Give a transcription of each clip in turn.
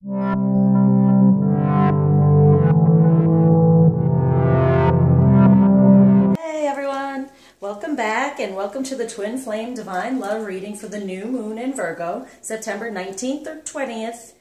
Hey everyone, welcome back and welcome to the Twin Flame Divine Love reading for the new moon in Virgo, September 19th or 20th,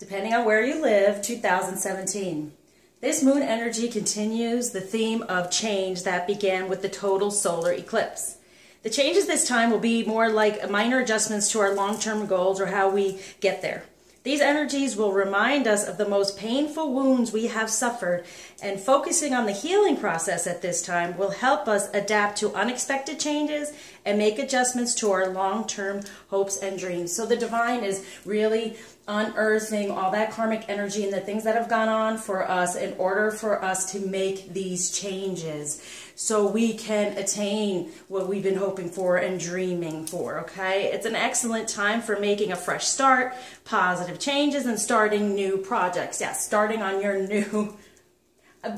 depending on where you live, 2017. This moon energy continues the theme of change that began with the total solar eclipse. The changes this time will be more like minor adjustments to our long-term goals or how we get there. These energies will remind us of the most painful wounds we have suffered, and focusing on the healing process at this time will help us adapt to unexpected changes and make adjustments to our long-term hopes and dreams. So the divine is really unearthing all that karmic energy and the things that have gone on for us in order for us to make these changes so we can attain what we've been hoping for and dreaming for, okay? It's an excellent time for making a fresh start, positive changes, and starting new projects. Yeah, starting on your new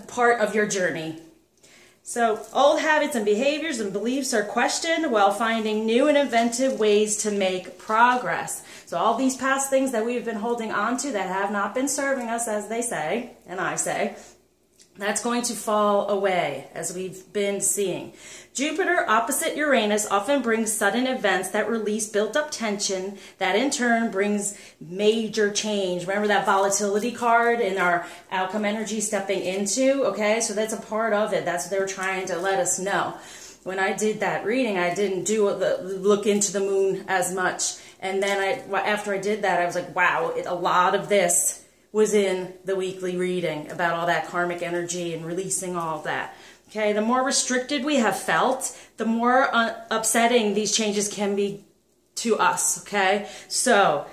part of your journey. So old habits and behaviors and beliefs are questioned while finding new and inventive ways to make progress. So all these past things that we've been holding on to that have not been serving us, as they say, and I say, that's going to fall away, as we've been seeing. Jupiter opposite Uranus often brings sudden events that release built-up tension that in turn brings major change. Remember that volatility card in our outcome energy stepping into? Okay, so that's a part of it. That's what they were trying to let us know. When I did that reading, I didn't do the look into the moon as much. And then after I did that, I was like, wow, a lot of this was in the weekly reading about all that karmic energy and releasing all of that. Okay, the more restricted we have felt, the more upsetting these changes can be to us, okay? So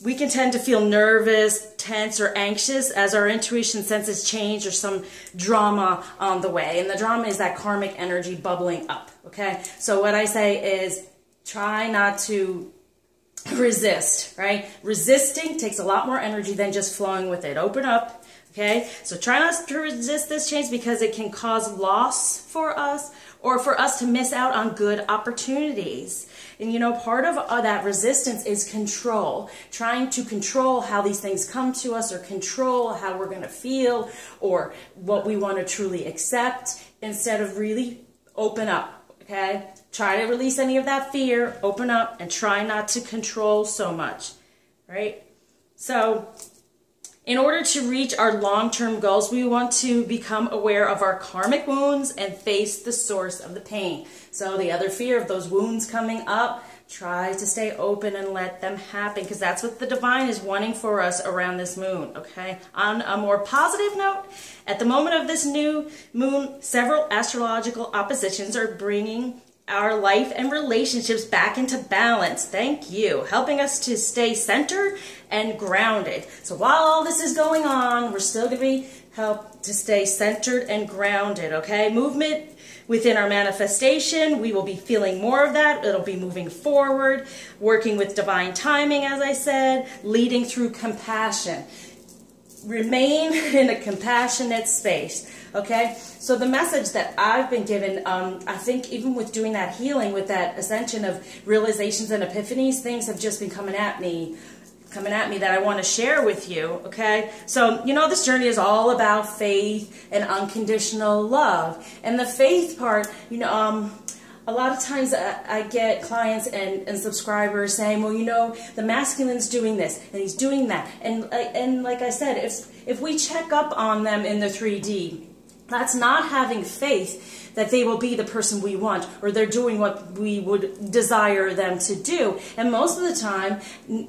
we can tend to feel nervous, tense, or anxious as our intuition senses change or some drama on the way. And the drama is that karmic energy bubbling up, okay? So what I say is try not to resist, right? Resisting takes a lot more energy than just flowing with it. Open up, okay? So try not to resist this change because it can cause loss for us or for us to miss out on good opportunities. And you know, part of that resistance is control. Trying to control how these things come to us or control how we're going to feel or what we want to truly accept instead of really open up, okay? Try to release any of that fear, open up, and try not to control so much, right? So in order to reach our long-term goals, we want to become aware of our karmic wounds and face the source of the pain. So the other fear of those wounds coming up, try to stay open and let them happen because that's what the divine is wanting for us around this moon, okay? On a more positive note, at the moment of this new moon, several astrological oppositions are bringing our life and relationships back into balance. Thank you. Helping us to stay centered and grounded. So while all this is going on, we're still going to be helped to stay centered and grounded, okay? Movement within our manifestation, we will be feeling more of that. It'll be moving forward, working with divine timing, as I said, leading through compassion. Remain in a compassionate space. Okay, so the message that I've been given, I think even with doing that healing, with that ascension of realizations and epiphanies, things have just been coming at me that I want to share with you, okay? So, you know, this journey is all about faith and unconditional love. And the faith part, you know, a lot of times I get clients and subscribers saying, well, you know, the masculine's doing this and he's doing that. And like I said, if we check up on them in the 3D, that's not having faith that they will be the person we want or they're doing what we would desire them to do. And most of the time,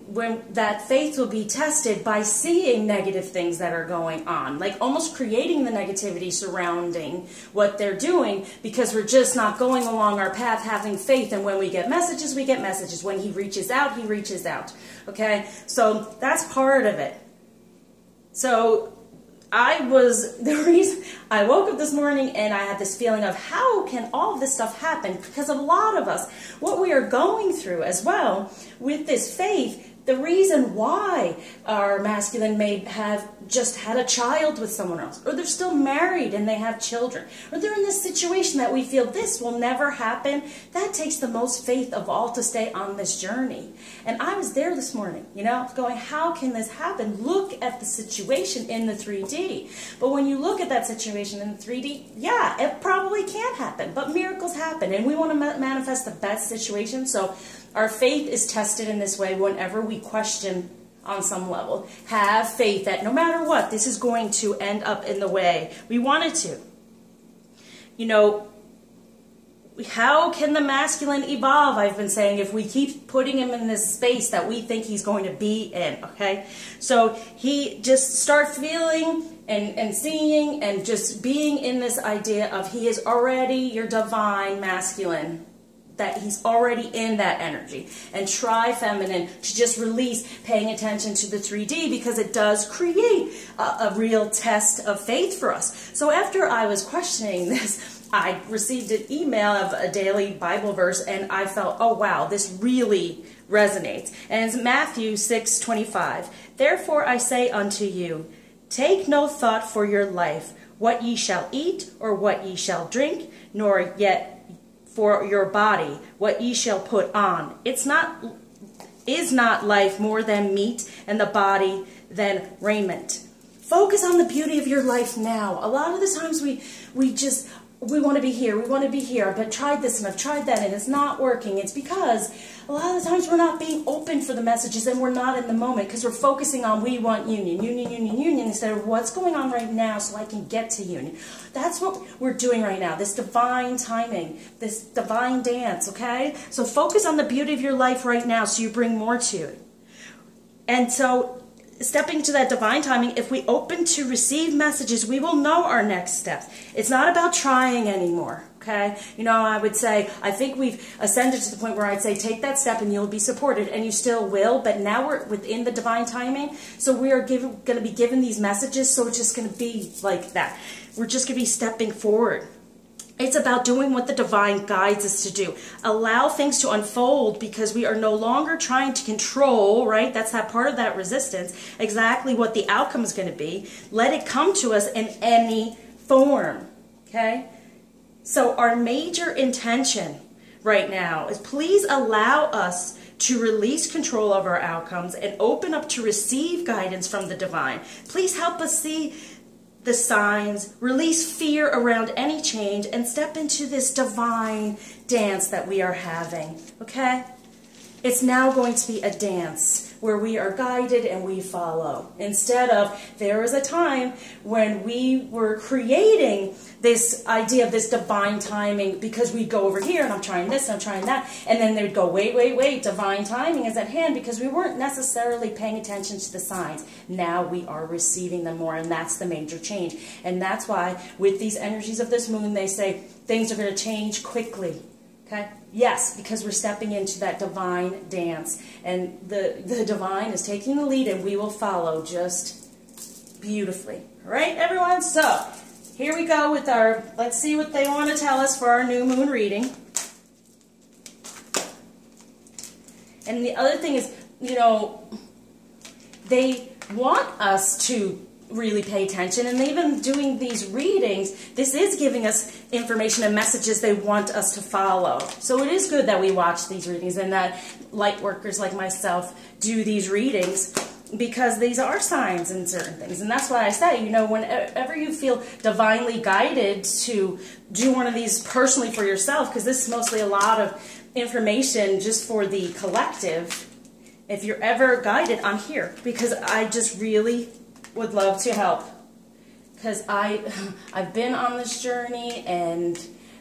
when that faith will be tested by seeing negative things that are going on, like almost creating the negativity surrounding what they're doing because we're just not going along our path having faith. And when we get messages, we get messages. When he reaches out, he reaches out. Okay? So that's part of it. So the reason I woke up this morning and I had this feeling of how can all of this stuff happen? Because a lot of us, what we are going through as well with this faith, the reason why our masculine may have just had a child with someone else, or they're still married and they have children, or they're in this situation that we feel this will never happen. That takes the most faith of all to stay on this journey. And I was there this morning, you know, going, how can this happen? Look at the situation in the 3D. But when you look at that situation in the 3D, yeah, it probably can't happen, but miracles happen, and we want to manifest the best situation. So our faith is tested in this way whenever we question on some level. Have faith that no matter what, this is going to end up in the way we want it to. You know, how can the masculine evolve? I've been saying, if we keep putting him in this space that we think he's going to be in, okay? So he just starts feeling and seeing and just being in this idea of he is already your divine masculine, that he's already in that energy. And try, feminine, to just release paying attention to the 3D, because it does create a real test of faith for us. So after I was questioning this, I received an email of a daily Bible verse, and I felt, oh wow, this really resonates. And it's Matthew 6:25. Therefore I say unto you, take no thought for your life, what ye shall eat, or what ye shall drink, nor yet for your body, what ye shall put on. Is not life more than meat, and the body than raiment? Focus on the beauty of your life now. A lot of the times we want to be here, we want to be here. I've tried this and I've tried that and it's not working. It's because a lot of the times we're not being open for the messages, and we're not in the moment, because we're focusing on we want union, union, union, union, instead of what's going on right now so I can get to union. That's what we're doing right now, this divine timing, this divine dance, okay? So focus on the beauty of your life right now so you bring more to it. And so stepping to that divine timing, if we open to receive messages, we will know our next steps. It's not about trying anymore, okay? You know, I would say, I think we've ascended to the point where I'd say, take that step and you'll be supported, and you still will, but now we're within the divine timing, so we are going to be given these messages, so it's just going to be like that. We're just going to be stepping forward. It's about doing what the divine guides us to do. Allow things to unfold, because we are no longer trying to control, right? That's that part of that resistance, exactly what the outcome is going to be. Let it come to us in any form, okay? So our major intention right now is, please allow us to release control of our outcomes and open up to receive guidance from the divine. Please help us see the signs, release fear around any change, and step into this divine dance that we are having, okay? It's now going to be a dance where we are guided and we follow. Instead of, there was a time when we were creating this idea of this divine timing, because we'd go over here and I'm trying this and I'm trying that, and then they would go, wait, wait, wait, divine timing is at hand, because we weren't necessarily paying attention to the signs. Now we are receiving them more, and that's the major change. And that's why with these energies of this moon, they say things are going to change quickly. Okay? Yes, because we're stepping into that divine dance, and the divine is taking the lead, and we will follow just beautifully. All right, everyone? So here we go with our, let's see what they want to tell us for our new moon reading. And the other thing is, you know, they want us to really pay attention, and even doing these readings, this is giving us information and messages they want us to follow. So it is good that we watch these readings and that light workers like myself do these readings, because these are signs and certain things. And that's why I say, you know, whenever you feel divinely guided to do one of these personally for yourself, because this is mostly a lot of information just for the collective, if you're ever guided, I'm here, because I just really would love to help, because I've been on this journey, and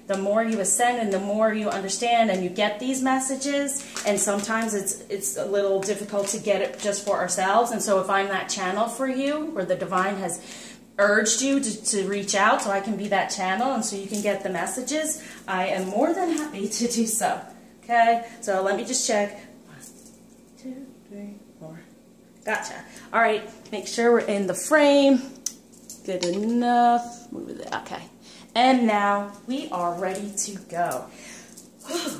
the more you ascend and the more you understand and you get these messages, and sometimes it's a little difficult to get it just for ourselves. And so if I'm that channel for you, where the divine has urged you to reach out so I can be that channel and so you can get the messages, I am more than happy to do so. Okay, so let me just check. 1, 2, 3, 4. Gotcha. All right, make sure we're in the frame. Good enough. Move it. Okay. And now we are ready to go.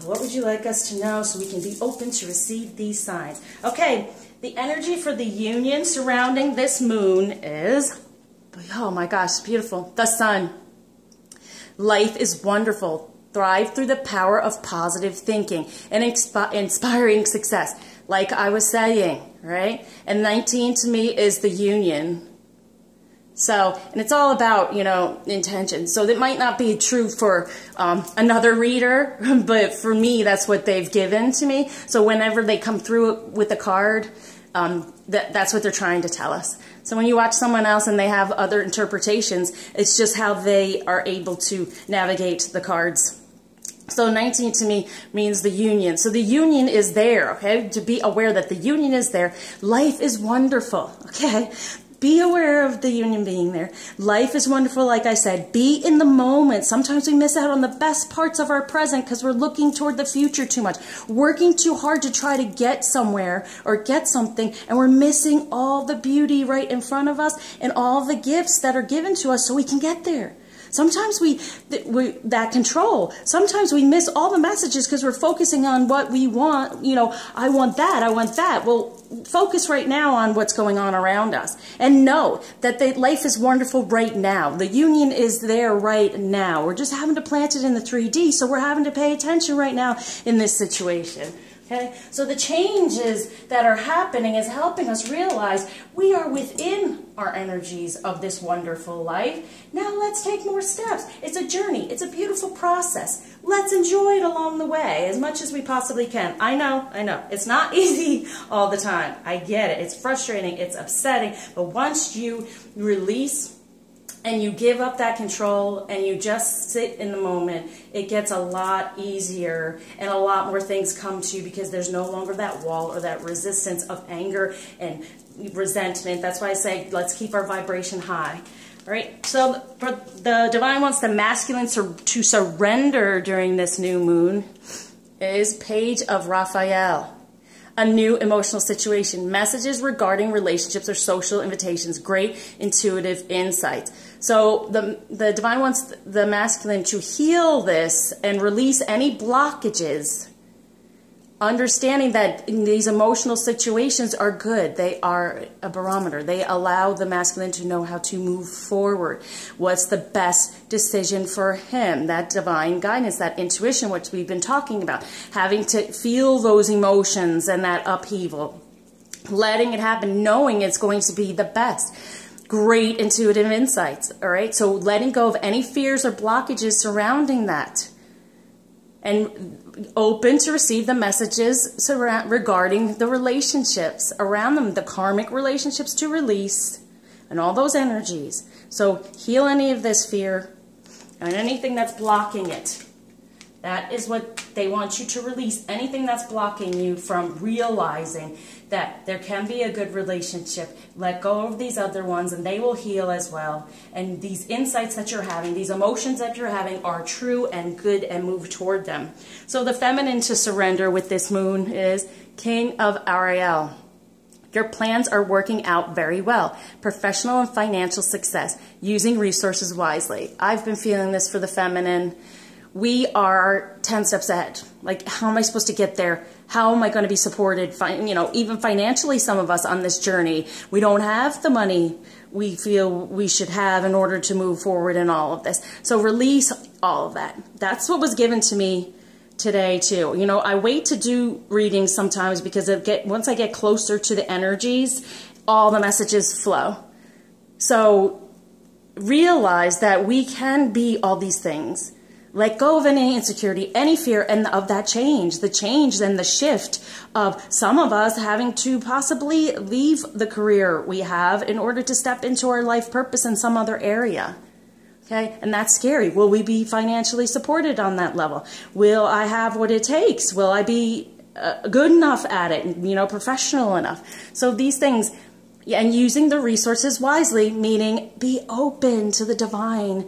What would you like us to know so we can be open to receive these signs? Okay, The energy for the union surrounding this moon is, oh my gosh, beautiful, the sun. Life is wonderful. Thrive through the power of positive thinking and inspiring success. Like I was saying, right? And 19 to me is the union. So, and it's all about, you know, intention. So that might not be true for another reader, but for me, that's what they've given to me. So whenever they come through with a card, that's what they're trying to tell us. So when you watch someone else and they have other interpretations, it's just how they are able to navigate the cards. So 19 to me means the union. So the union is there, okay? To be aware that the union is there. Life is wonderful, okay? Be aware of the union being there. Life is wonderful, like I said. Be in the moment. Sometimes we miss out on the best parts of our present because we're looking toward the future too much. Working too hard to try to get somewhere or get something, and we're missing all the beauty right in front of us and all the gifts that are given to us so we can get there. Sometimes that control. Sometimes we miss all the messages because we're focusing on what we want. You know, I want that, I want that. Well, focus right now on what's going on around us. And know that life is wonderful right now. The union is there right now. We're just having to plant it in the 3D, so we're having to pay attention right now in this situation. Okay? So the changes that are happening is helping us realize we are within our energies of this wonderful life. Now let's take more steps. It's a journey. It's a beautiful process. Let's enjoy it along the way as much as we possibly can. I know. It's not easy all the time. I get it. It's frustrating. It's upsetting. But once you release and you give up that control and you just sit in the moment, it gets a lot easier and a lot more things come to you because there's no longer that wall or that resistance of anger and resentment. That's why I say let's keep our vibration high. All right, so for the divine wants the masculine to surrender during this new moon is Page of Raphael. A new emotional situation, messages regarding relationships or social invitations, great intuitive insights. So the divine wants the masculine to heal this and release any blockages, understanding that these emotional situations are good. They are a barometer. They allow the masculine to know how to move forward. What's the best decision for him? That divine guidance, that intuition, which we've been talking about. Having to feel those emotions and that upheaval. Letting it happen, knowing it's going to be the best. Great intuitive insights, all right? So letting go of any fears or blockages surrounding that. And open to receive the messages regarding the relationships around them, the karmic relationships to release, and all those energies. So heal any of this fear and anything that's blocking it. That is what they want you to release. Anything that's blocking you from realizing that there can be a good relationship. Let go of these other ones and they will heal as well. And these insights that you're having, these emotions that you're having are true and good and move toward them. So the feminine to surrender with this moon is King of Ariel. Your plans are working out very well. Professional and financial success. Using resources wisely. I've been feeling this for the feminine. We are 10 steps ahead. Like, how am I supposed to get there? How am I going to be supported? You know, even financially, some of us on this journey, we don't have the money we feel we should have in order to move forward in all of this. So release all of that. That's what was given to me today too. You know, I wait to do readings sometimes because once I get closer to the energies, all the messages flow. So realize that we can be all these things. Let go of any insecurity, any fear, and of that change. The change and the shift of some of us having to possibly leave the career we have in order to step into our life purpose in some other area. Okay, and that's scary. Will we be financially supported on that level? Will I have what it takes? Will I be good enough at it, you know, professional enough? So these things, and using the resources wisely, meaning be open to the divine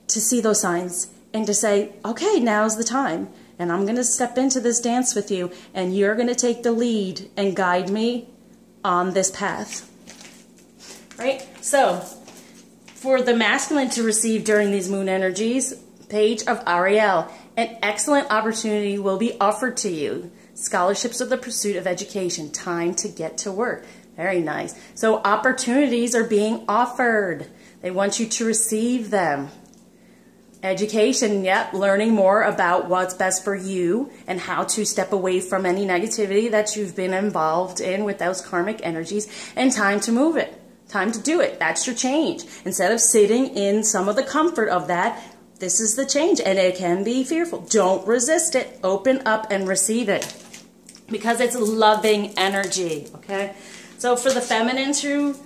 to see those signs. And to say, okay, now's the time. And I'm going to step into this dance with you. And you're going to take the lead and guide me on this path. Right? So, for the masculine to receive during these moon energies, Page of Ariel, an excellent opportunity will be offered to you. Scholarships are the pursuit of education. Time to get to work. Very nice. So opportunities are being offered. They want you to receive them. Education, yep, learning more about what's best for you and how to step away from any negativity that you've been involved in with those karmic energies, and time to move it. Time to do it. That's your change. Instead of sitting in some of the comfort of that, this is the change, and it can be fearful. Don't resist it. Open up and receive it because it's loving energy, okay? So for the feminine to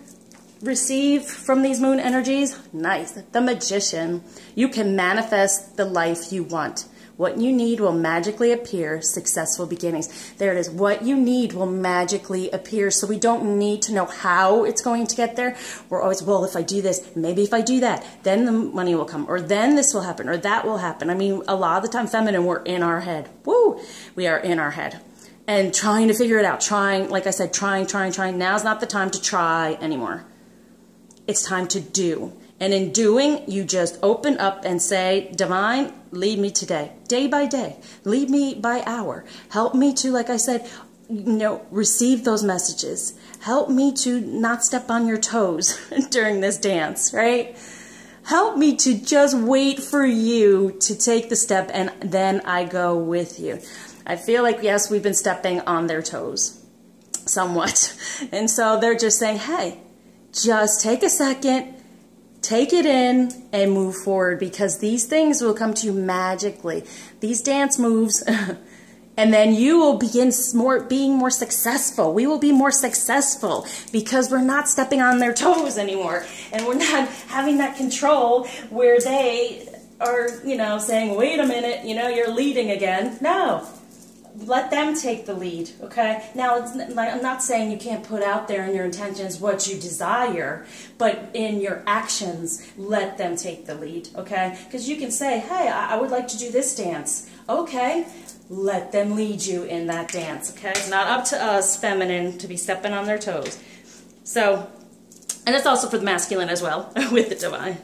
receive from these moon energies, nice. The Magician. You can manifest the life you want. What you need will magically appear. Successful beginnings. There it is. What you need will magically appear. So we don't need to know how it's going to get there. We're always, well, if I do this, maybe if I do that, then the money will come, or then this will happen, or that will happen. I mean, a lot of the time, feminine, we're in our head. Woo! We are in our head. And trying to figure it out. Trying, like I said, trying. Now's not the time to try anymore. It's time to do. And in doing, you just open up and say, Divine, lead me today, day by day. Lead me by hour. Help me to, like I said, receive those messages. Help me to not step on your toes during this dance, right? Help me to just wait for you to take the step, and then I go with you. I feel like, yes, we've been stepping on their toes somewhat. And so they're just saying, hey, just take a second, take it in, and move forward, because these things will come to you magically. These dance moves, and then you will begin being more successful. We will be more successful because we're not stepping on their toes anymore, and we're not having that control where they are, saying, wait a minute, you're leading again. No. Let them take the lead, okay? Now, I'm not saying you can't put out there in your intentions what you desire, but in your actions, let them take the lead, okay? Because you can say, hey, I would like to do this dance. Okay, let them lead you in that dance, okay? It's not up to us, feminine, to be stepping on their toes. So, and it's also for the masculine as well, with the divine.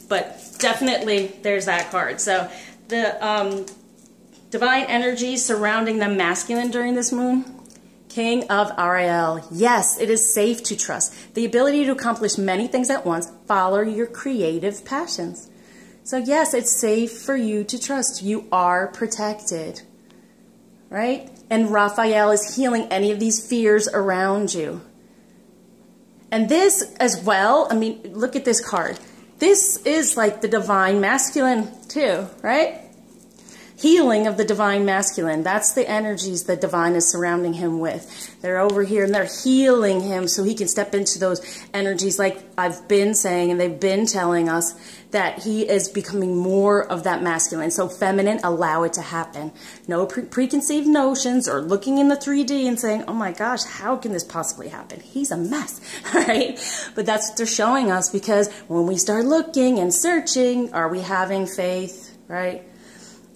But definitely, there's that card. So, the divine energy surrounding the masculine during this moon. King of Ariel. Yes, it is safe to trust. The ability to accomplish many things at once. Follow your creative passions. So yes, it's safe for you to trust. You are protected. Right? And Raphael is healing any of these fears around you. And this as well, I mean, look at this card. This is like the divine masculine too, right? Healing of the divine masculine. That's the energies that divine is surrounding him with. They're over here and they're healing him so he can step into those energies, like I've been saying, and they've been telling us that he is becoming more of that masculine. So feminine, allow it to happen. No preconceived notions or looking in the 3D and saying, oh my gosh, how can this possibly happen? He's a mess, right? But that's what they're showing us, because when we start looking and searching, are we having faith, right?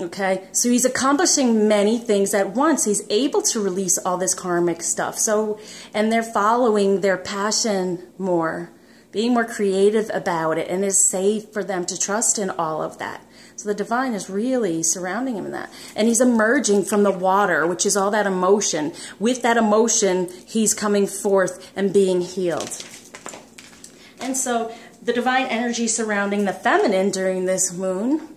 Okay, so he's accomplishing many things at once. He's able to release all this karmic stuff. So, and they're following their passion more, being more creative about it, and it's safe for them to trust in all of that. So the divine is really surrounding him in that. And he's emerging from the water, which is all that emotion. With that emotion, he's coming forth and being healed. And so the divine energy surrounding the feminine during this moon,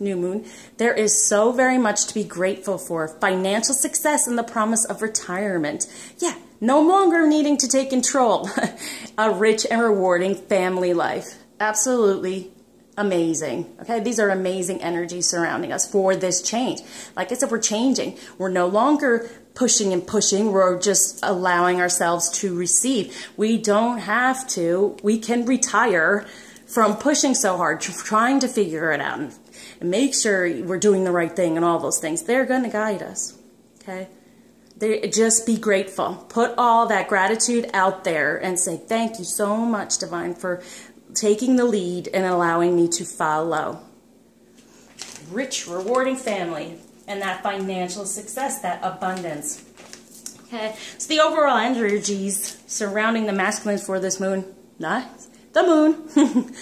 new moon, there is so very much to be grateful for. Financial success and the promise of retirement. Yeah, no longer needing to take control. A rich and rewarding family life. Absolutely amazing. Okay, these are amazing energies surrounding us for this change. Like I said, we're changing. We're no longer pushing and pushing. We're just allowing ourselves to receive. We don't have to. We can retire from pushing so hard, trying to figure it out and make sure we're doing the right thing and all those things. They're going to guide us, okay? Just be grateful. Put all that gratitude out there and say, thank you so much, Divine, for taking the lead and allowing me to follow. Rich, rewarding family and that financial success, that abundance. Okay, so the overall energies surrounding the masculine for this moon, nice. The moon.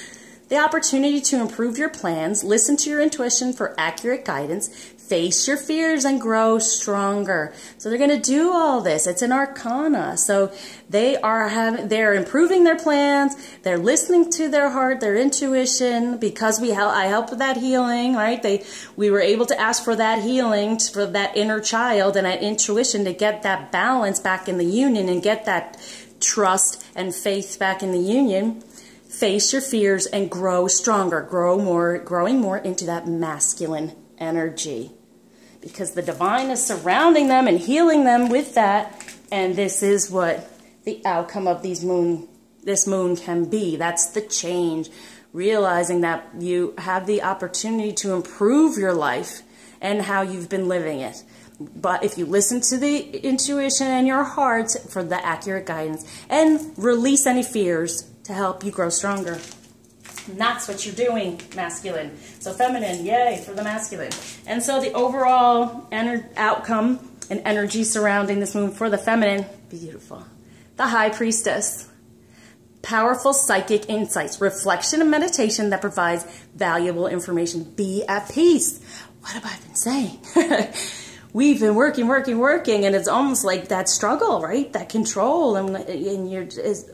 The opportunity to improve your plans, listen to your intuition for accurate guidance, Face your fears and grow stronger. So they're going to do all this. It's an arcana. So they're improving their plans. They're listening to their heart, their intuition, because I helped with that healing, right? We were able to ask for that healing, for that inner child and that intuition to get that balance back in the union and get that trust and faith back in the union. Face your fears and grow stronger, growing more into that masculine energy, because the divine is surrounding them and healing them with that. And this is what the outcome of this moon can be. That's the change, realizing that you have the opportunity to improve your life and how you've been living it. But if you listen to the intuition and your heart for the accurate guidance and release any fears to help you grow stronger. And that's what you're doing, masculine. So feminine, yay for the masculine. And so the overall outcome and energy surrounding this moon for the feminine, beautiful. The High Priestess. Powerful psychic insights, reflection and meditation that provides valuable information. Be at peace. What have I been saying? We've been working, and it's almost like that struggle, right? That control, and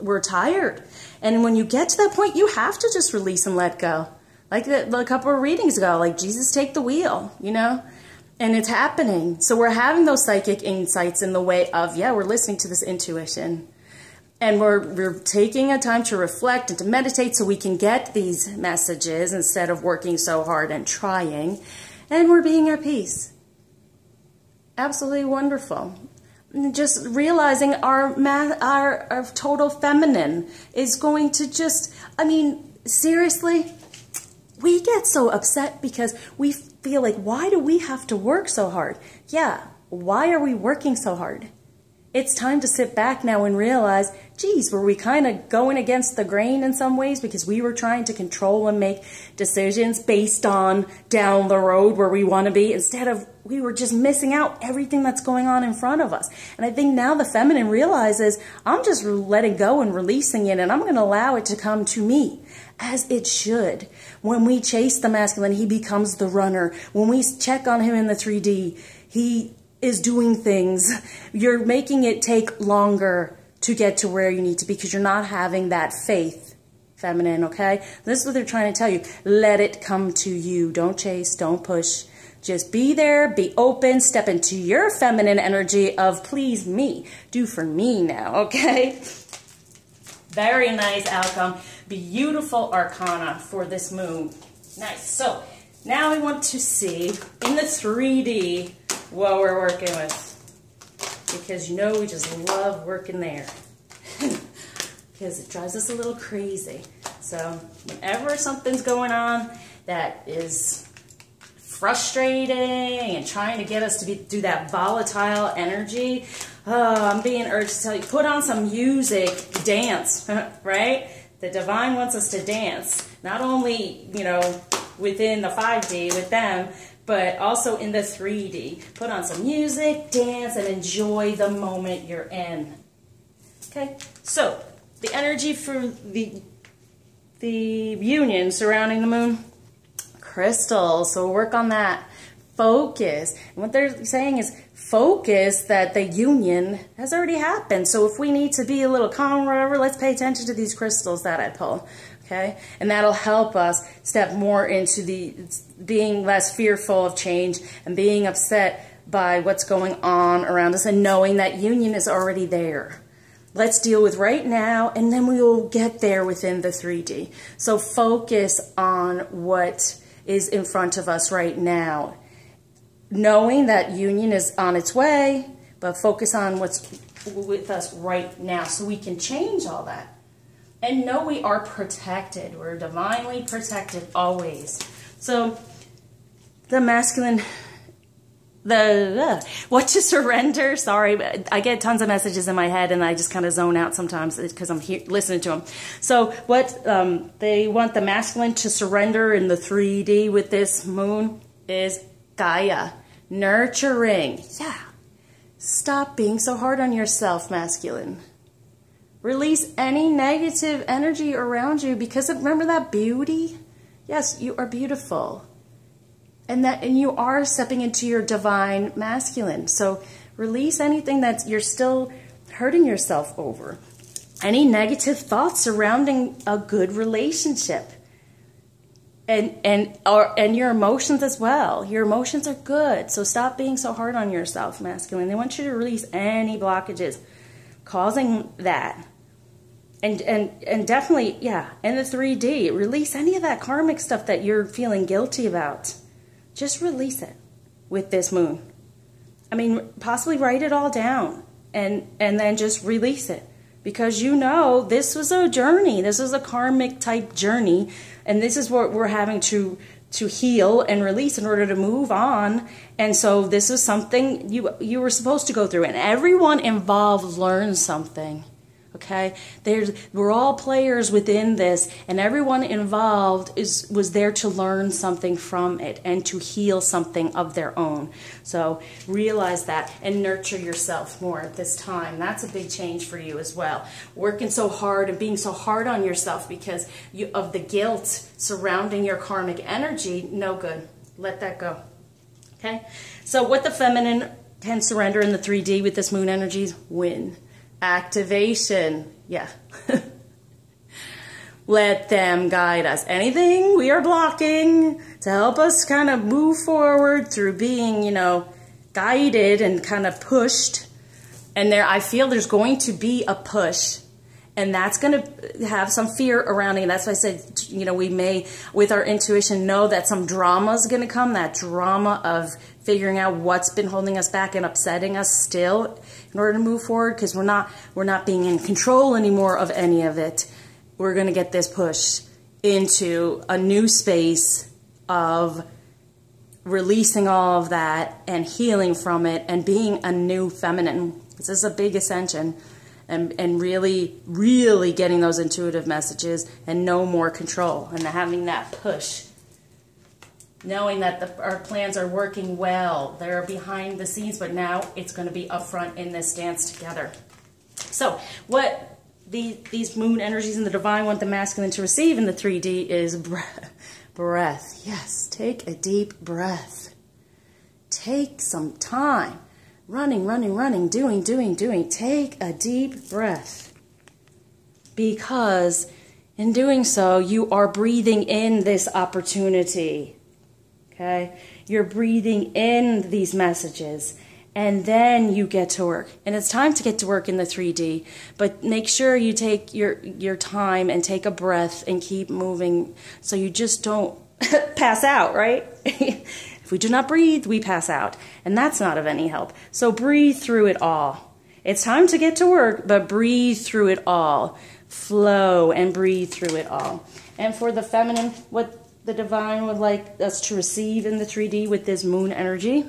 we're tired. And when you get to that point, you have to just release and let go. Like a couple of readings ago, like Jesus, take the wheel, you know? And it's happening. So we're having those psychic insights in the way of, yeah, we're listening to this intuition. And we're taking a time to reflect and to meditate so we can get these messages instead of working so hard and trying. And we're being at peace. Absolutely wonderful. Just realizing our total feminine is going to just, I mean, seriously, we get so upset because we feel like, why do we have to work so hard? Yeah, why are we working so hard? It's time to sit back now and realize, geez, were we kind of going against the grain in some ways because we were trying to control and make decisions based on down the road where we want to be, instead of we were just missing out everything that's going on in front of us. And I think now the feminine realizes, I'm just letting go and releasing it, and I'm going to allow it to come to me as it should. When we chase the masculine, he becomes the runner. When we check on him in the 3D, he is doing things. You're making it take longer to get to where you need to be because you're not having that faith, feminine, okay? This is what they're trying to tell you. Let it come to you. Don't chase, don't push. Just be there, be open, step into your feminine energy of please me. Do for me now, okay? Very nice outcome. Beautiful arcana for this moon. Nice. So now I want to see in the 3D what we're working with, because you know we just love working there because it drives us a little crazy. So whenever something's going on that is frustrating and trying to get us to do that volatile energy, I'm being urged to tell you, put on some music, dance, right? The divine wants us to dance, not only, you know, within the 5D with them, but also in the 3D. Put on some music, dance, and enjoy the moment you're in. Okay, so the energy for the union surrounding the moon, crystals, so work on that. Focus. And what they're saying is focus that the union has already happened. So if we need to be a little calm or whatever, let's pay attention to these crystals that I pull. Okay, and that'll help us step more into the being less fearful of change and being upset by what's going on around us and knowing that union is already there. Let's deal with right now, and then we will get there within the 3D. So focus on what is in front of us right now, knowing that union is on its way, but focus on what's with us right now so we can change all that. And know we are protected. We're divinely protected always. So the masculine, what to surrender. Sorry, but I get tons of messages in my head and I just kind of zone out sometimes because I'm listening to them. So what they want the masculine to surrender in the 3D with this moon is Gaia, nurturing. Yeah. Stop being so hard on yourself, masculine. Release any negative energy around you because remember that beauty? Yes, you are beautiful. and you are stepping into your divine masculine. So release anything that you're still hurting yourself over. Any negative thoughts surrounding a good relationship. And your emotions as well. Your emotions are good. So stop being so hard on yourself, masculine. They want you to release any blockages causing that. And definitely, yeah, in the 3D, release any of that karmic stuff that you're feeling guilty about. Just release it with this moon. I mean, possibly write it all down and then just release it. Because you know this was a journey. This was a karmic type journey. And this is what we're having to heal and release in order to move on. And so this is something you were supposed to go through. And everyone involved learns something. Okay? We're all players within this. And everyone involved was there to learn something from it and to heal something of their own. So realize that and nurture yourself more at this time. That's a big change for you as well. Working so hard and being so hard on yourself because of the guilt surrounding your karmic energy, no good. Let that go. Okay? So what the feminine can surrender in the 3D with this moon energies, win. Activation. Yeah. Let them guide us. Anything we are blocking to help us kind of move forward through being, guided and kind of pushed. And I feel there's going to be a push. And that's going to have some fear around it. And that's why I said, we may, with our intuition, know that some drama is going to come. That drama of figuring out what's been holding us back and upsetting us still in order to move forward. Because we're not being in control anymore of any of it. We're going to get this push into a new space of releasing all of that and healing from it and being a new feminine. This is a big ascension. And really, really getting those intuitive messages and no more control and having that push. Knowing that our plans are working well. They're behind the scenes, but now it's going to be up front in this dance together. So what these moon energies in the divine want the masculine to receive in the 3D is breath. Yes, take a deep breath. Take some time. Running, doing. Take a deep breath. Because in doing so, you are breathing in this opportunity. Okay? You're breathing in these messages. And then you get to work. And it's time to get to work in the 3D. But make sure you take your time and take a breath and keep moving so you just don't pass out, right? If we do not breathe, we pass out. And that's not of any help. So breathe through it all. It's time to get to work, but breathe through it all. Flow and breathe through it all. And for the feminine, what the divine would like us to receive in the 3D with this moon energy,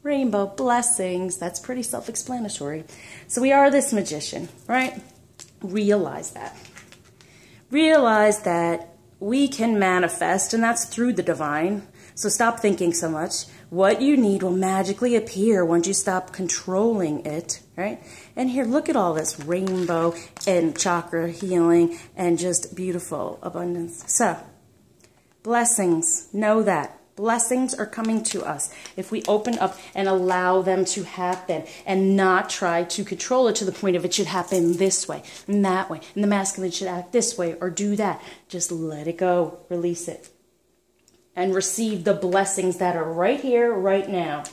rainbow blessings. That's pretty self-explanatory. So we are this magician, right? Realize that. Realize that we can manifest, and that's through the divine. So stop thinking so much. What you need will magically appear once you stop controlling it, right? And here, look at all this rainbow and chakra healing and just beautiful abundance. So, blessings, know that. Blessings are coming to us if we open up and allow them to happen and not try to control it to the point of it should happen this way and that way. And the masculine should act this way or do that. Just let it go. Release it. And receive the blessings that are right here, right now.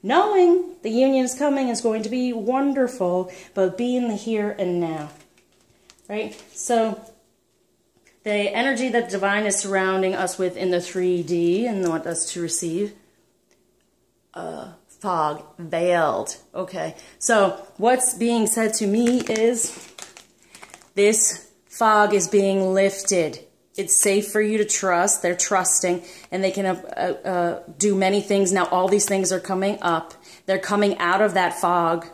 Knowing the union is coming is going to be wonderful, but be in the here and now. Right? So, the energy that divine is surrounding us with in the 3D and want us to receive, fog, veiled. Okay, so what's being said to me is this fog is being lifted. It's safe for you to trust. They're trusting, and they can do many things. Now, all these things are coming up. They're coming out of that fog,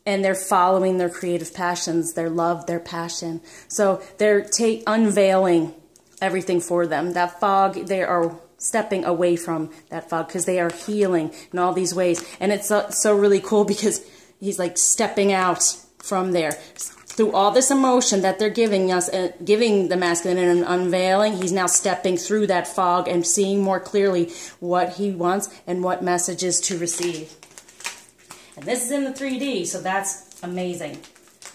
and they're following their creative passions, their love, their passion. So they're unveiling everything for them. That fog, they are stepping away from that fog because they are healing in all these ways. And it's so really cool because he's like stepping out from there. through all this emotion that they're giving us, giving the masculine and unveiling, he's now stepping through that fog and seeing more clearly what he wants and what messages to receive. And this is in the 3D, so that's amazing.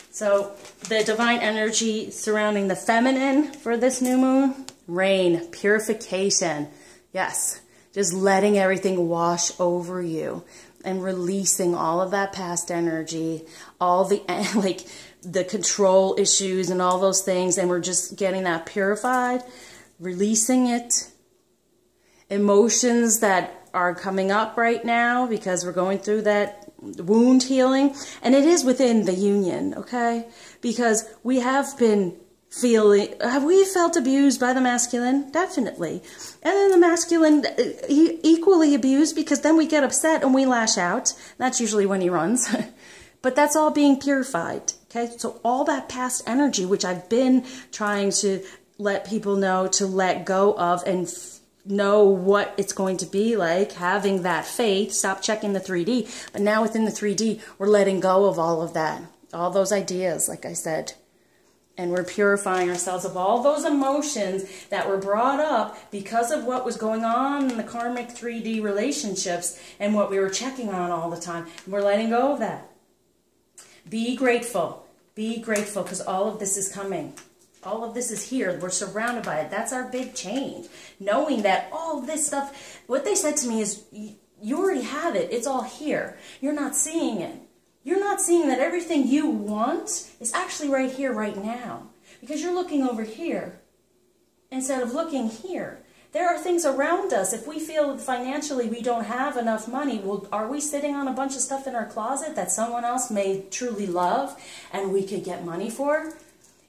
So the divine energy surrounding the feminine for this new moon, rain, purification. Yes, just letting everything wash over you and releasing all of that past energy, all the like the control issues and all those things, and we're just getting that purified, releasing it. Emotions that are coming up right now because we're going through that wound healing, and it is within the union, okay? Because we have been have we felt abused by the masculine? Definitely. And then the masculine equally abused, because then we get upset and we lash out. That's usually when he runs. But that's all being purified, okay? So all that past energy, which I've been trying to let people know to let go of and know what it's going to be like, having that faith, stop checking the 3D. But now within the 3D, we're letting go of all of that, all those ideas, like I said. And we're purifying ourselves of all those emotions that were brought up because of what was going on in the karmic 3D relationships and what we were checking on all the time. And we're letting go of that. Be grateful. Be grateful, because all of this is coming. All of this is here. We're surrounded by it. That's our big change. Knowing that all of this stuff, what they said to me is, you already have it. It's all here. You're not seeing it. You're not seeing that everything you want is actually right here, right now. Because you're looking over here instead of looking here. There are things around us. If we feel financially we don't have enough money, well, are we sitting on a bunch of stuff in our closet that someone else may truly love and we could get money for?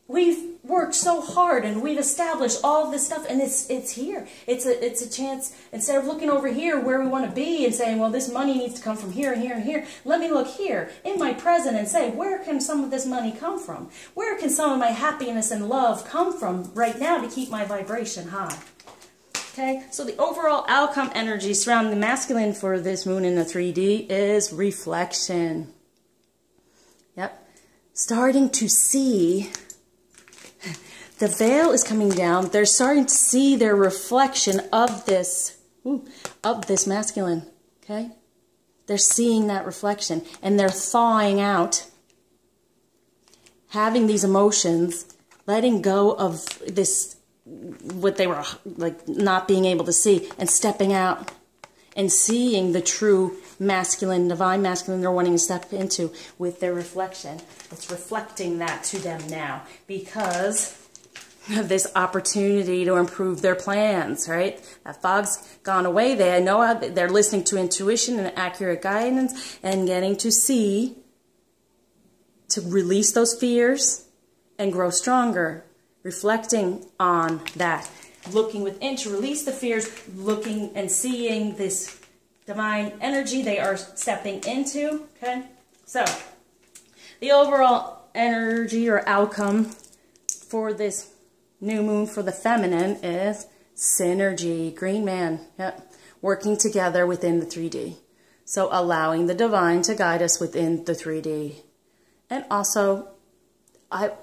We've worked so hard and we've established all of this stuff, and it's here. It's a chance, instead of looking over here where we want to be and saying, well, this money needs to come from here and here and here, let me look here in my present and say, where can some of this money come from? Where can some of my happiness and love come from right now to keep my vibration high? Okay, so the overall outcome energy surrounding the masculine for this moon in the 3D is reflection. Yep. Starting to see, the veil is coming down. They're starting to see their reflection of this masculine, okay? They're seeing that reflection, and they're thawing out, having these emotions, letting go of this, what they were like not being able to see, and stepping out and seeing the true masculine, divine masculine they're wanting to step into with their reflection. It's reflecting that to them now because of this opportunity to improve their plans, right? That fog's gone away. They know how they're listening to intuition and accurate guidance and getting to see, to release those fears and grow stronger. Reflecting on that, looking within to release the fears, looking and seeing this divine energy they are stepping into, okay? So, the overall energy or outcome for this new moon for the feminine is synergy, green man, yep, working together within the 3D. So, allowing the divine to guide us within the 3D. And also,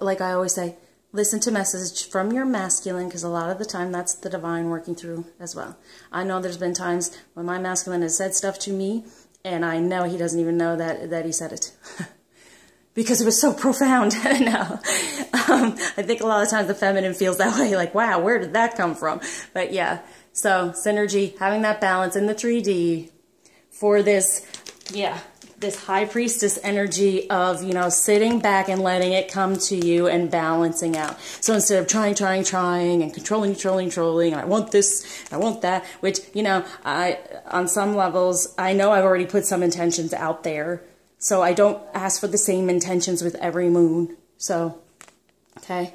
like I always say, listen to message from your masculine, because a lot of the time that's the divine working through as well. I know there's been times when my masculine has said stuff to me, and I know he doesn't even know that he said it. Because it was so profound. No. I think a lot of times the feminine feels that way, like, wow, where did that come from? But yeah, so synergy, having that balance in the 3D for this, yeah, this high priestess energy of, you know, sitting back and letting it come to you and balancing out. So instead of trying and controlling, and I want this, I want that, which, you know, on some levels, I know I've already put some intentions out there, so I don't ask for the same intentions with every moon. So, okay,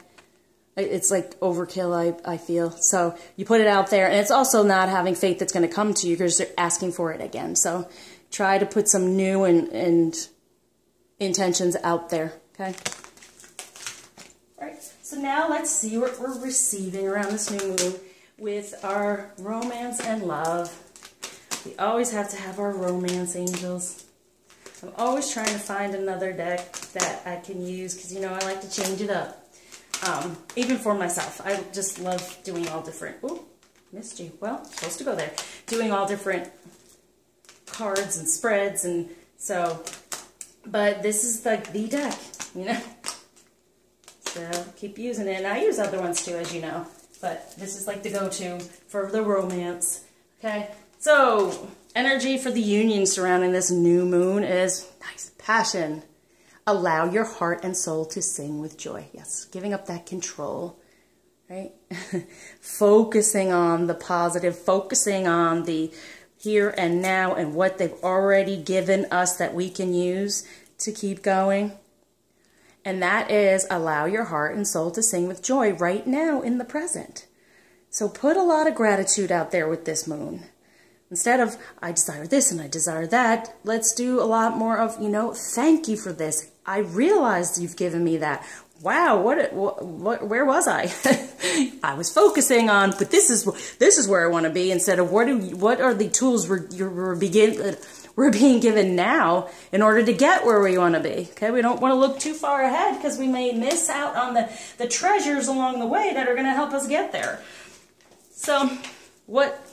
it's like overkill, I feel. So you put it out there, and it's also not having faith that's going to come to you because you're asking for it again. So try to put some new and intentions out there, okay? All right, so now let's see what we're receiving around this new moon with our romance and love. We always have to have our romance angels. I'm always trying to find another deck that I can use because, you know, I like to change it up. Even for myself. I just love doing all different... Ooh, missed you. Well, supposed to go there. Doing all different cards and spreads, and so... But this is like the deck, you know? So keep using it. And I use other ones too, as you know. But this is like the go-to for the romance. Okay? So, energy for the union surrounding this new moon is nice. Passion. Allow your heart and soul to sing with joy. Yes, giving up that control, right? Focusing on the positive, focusing on the here and now and what they've already given us that we can use to keep going. And that is allow your heart and soul to sing with joy right now in the present. So put a lot of gratitude out there with this moon. Instead of, I desire this and I desire that, let's do a lot more of, you know, thank you for this. I realized you've given me that. Wow, where was I? I was focusing on, but this is where I want to be, instead of what are the tools we're being given now in order to get where we want to be. Okay, we don't want to look too far ahead because we may miss out on the treasures along the way that are going to help us get there. So what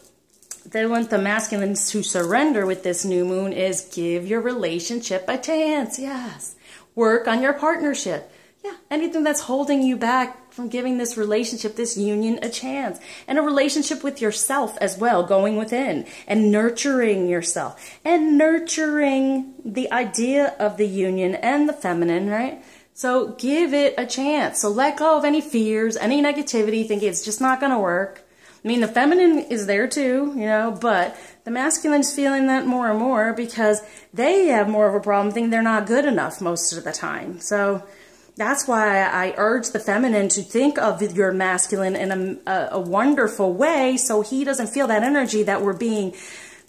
they want the masculines to surrender with this new moon is give your relationship a chance. Yes. Work on your partnership. Yeah. Anything that's holding you back from giving this relationship, this union, a chance. And a relationship with yourself as well, going within and nurturing yourself and nurturing the idea of the union and the feminine, right? So give it a chance. So let go of any fears, any negativity, thinking it's just not going to work. I mean, the feminine is there too, you know, but the masculine's feeling that more and more because they have more of a problem thinking they're not good enough most of the time. So that's why I urge the feminine to think of your masculine in a wonderful way so he doesn't feel that energy that we're being,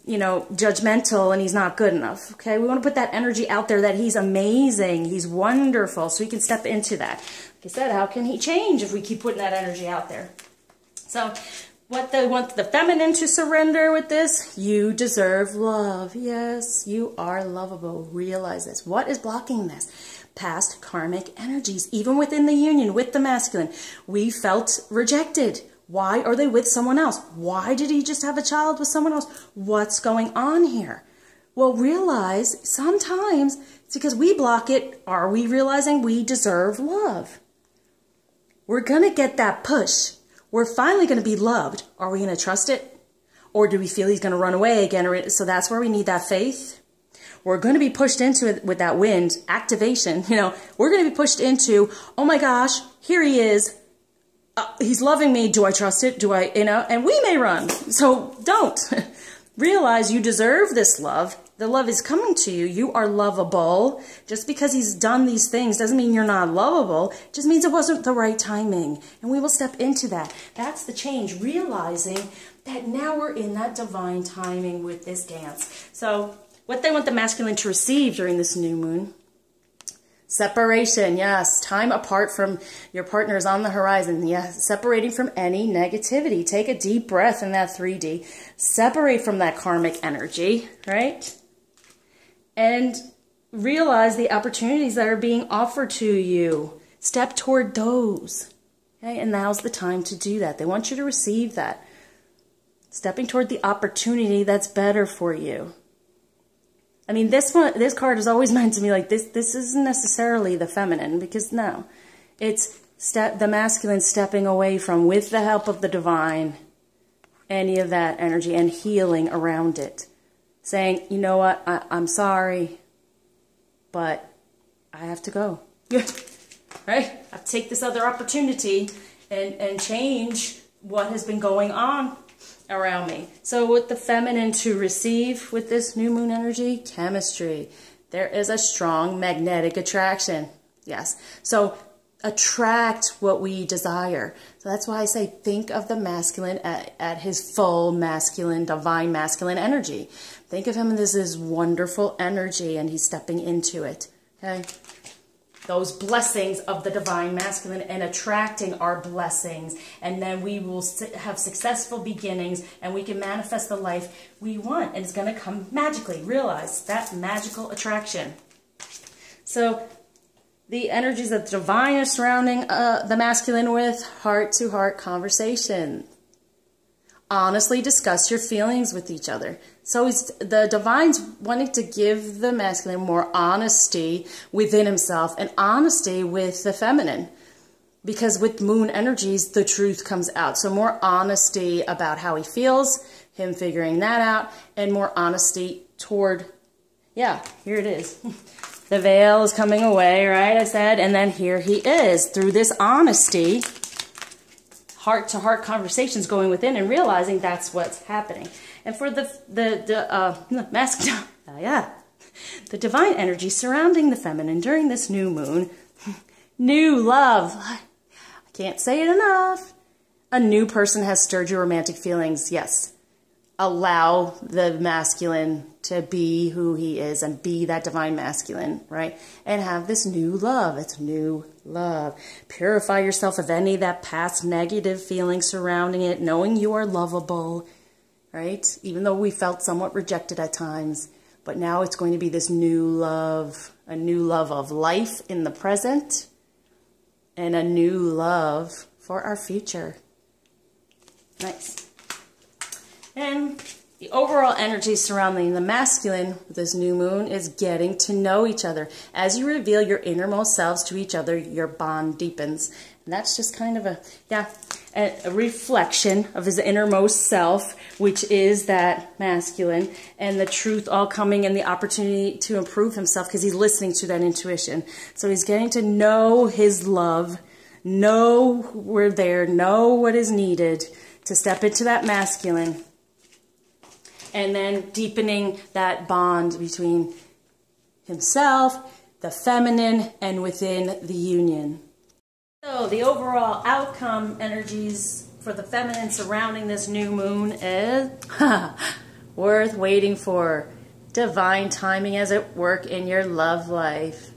you know, judgmental and he's not good enough, okay? We want to put that energy out there that he's amazing, he's wonderful, so he can step into that. Like I said, how can he change if we keep putting that energy out there? So what they want the feminine to surrender with this, you deserve love. Yes, you are lovable. Realize this. What is blocking this? Past karmic energies, even within the union with the masculine. We felt rejected. Why are they with someone else? Why did he just have a child with someone else? What's going on here? Well, realize sometimes it's because we block it. Are we realizing we deserve love? We're going to get that push. We're finally going to be loved. Are we going to trust it? Or do we feel he's going to run away again? So that's where we need that faith. We're going to be pushed into it with that wind activation. You know, we're going to be pushed into, oh my gosh, here he is. He's loving me. Do I trust it? Do I, you know, and we may run. So don't. Realize you deserve this love. The love is coming to you. You are lovable. Just because he's done these things doesn't mean you're not lovable. It just means it wasn't the right timing. And we will step into that. That's the change. Realizing that now we're in that divine timing with this dance. So what they want the masculine to receive during this new moon. Separation, yes. Time apart from your partner is on the horizon. Yes, separating from any negativity. Take a deep breath in that 3D. Separate from that karmic energy, right? And realize the opportunities that are being offered to you. Step toward those. Okay? And now's the time to do that. They want you to receive that. Stepping toward the opportunity that's better for you. I mean, this card is always meant to be like this. This isn't necessarily the feminine, because no, it's the masculine stepping away from, with the help of the divine, any of that energy and healing around it. Saying, you know what, I'm sorry, but I have to go. Right? I have to take this other opportunity and change what has been going on around me. So with the feminine to receive with this new moon energy, chemistry. There is a strong magnetic attraction. Yes. So attract what we desire. So that's why I say think of the masculine at his full masculine, divine masculine energy. Think of him as this wonderful energy and he's stepping into it. Okay. those blessings of the divine masculine and attracting our blessings. And then we will have successful beginnings and we can manifest the life we want. And it's going to come magically. Realize that magical attraction. So the energies of the divine are surrounding the masculine with heart-to-heart conversation. Honestly discuss your feelings with each other. So the divine's wanting to give the masculine more honesty within himself and honesty with the feminine. Because with moon energies, the truth comes out. So more honesty about how he feels, him figuring that out, and more honesty toward, yeah, here it is. The veil is coming away, right, I said, and then here he is. Through this honesty, heart-to-heart conversations going within and realizing that's what's happening. And for the divine energy surrounding the feminine during this new moon, new love. I can't say it enough. A new person has stirred your romantic feelings, yes. Allow the masculine to be who he is and be that divine masculine, right? And have this new love. It's new love. Purify yourself of any of that past negative feelings surrounding it, knowing you are lovable, right? Even though we felt somewhat rejected at times, but now it's going to be this new love, a new love of life in the present and a new love for our future. Nice. And the overall energy surrounding the masculine with this new moon is getting to know each other. As you reveal your innermost selves to each other, your bond deepens. And that's just kind of a reflection of his innermost self, which is that masculine, and the truth all coming and the opportunity to improve himself because he's listening to that intuition. So he's getting to know his love, know we're there, know what is needed to step into that masculine. And then deepening that bond between himself, the feminine, and within the union. So the overall outcome energies for the feminine surrounding this new moon is worth waiting for. Divine timing as at work in your love life.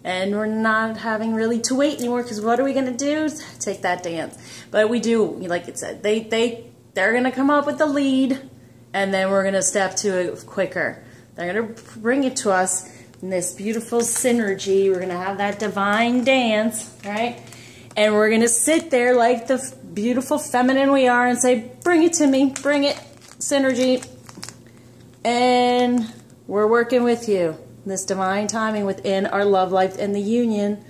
And we're not having really to wait anymore because what are we going to do? Take that dance. But we do, like it said, they're going to come up with the lead. And then we're going to step to it quicker. They're going to bring it to us in this beautiful synergy. We're going to have that divine dance, right? And we're going to sit there like the beautiful feminine we are and say, bring it to me, bring it, synergy. And we're working with you. This divine timing within our love life and the union.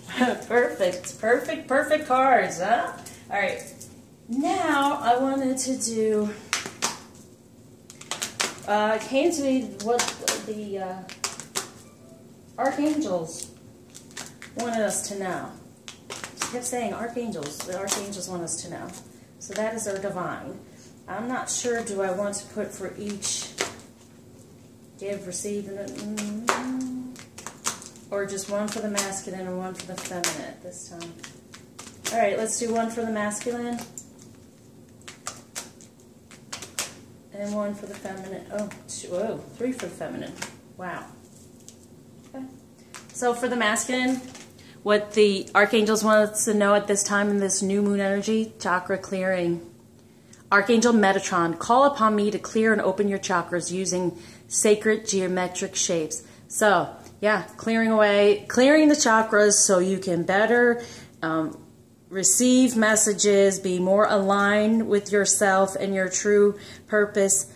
Perfect, perfect, perfect cards, huh? All right. Now I wanted to do... came to me what the archangels wanted us to know. She kept saying archangels. The archangels want us to know. So that is our divine. I'm not sure. Do I want to put for each give, receive, or just one for the masculine and one for the feminine at this time? All right, let's do one for the masculine. And one for the feminine. Oh, three for the feminine. Wow. Okay. So for the masculine, what the archangels want us to know at this time in this new moon energy, chakra clearing. Archangel Metatron, call upon me to clear and open your chakras using sacred geometric shapes. So, yeah, clearing away, clearing the chakras so you can better receive messages, be more aligned with yourself and your true purpose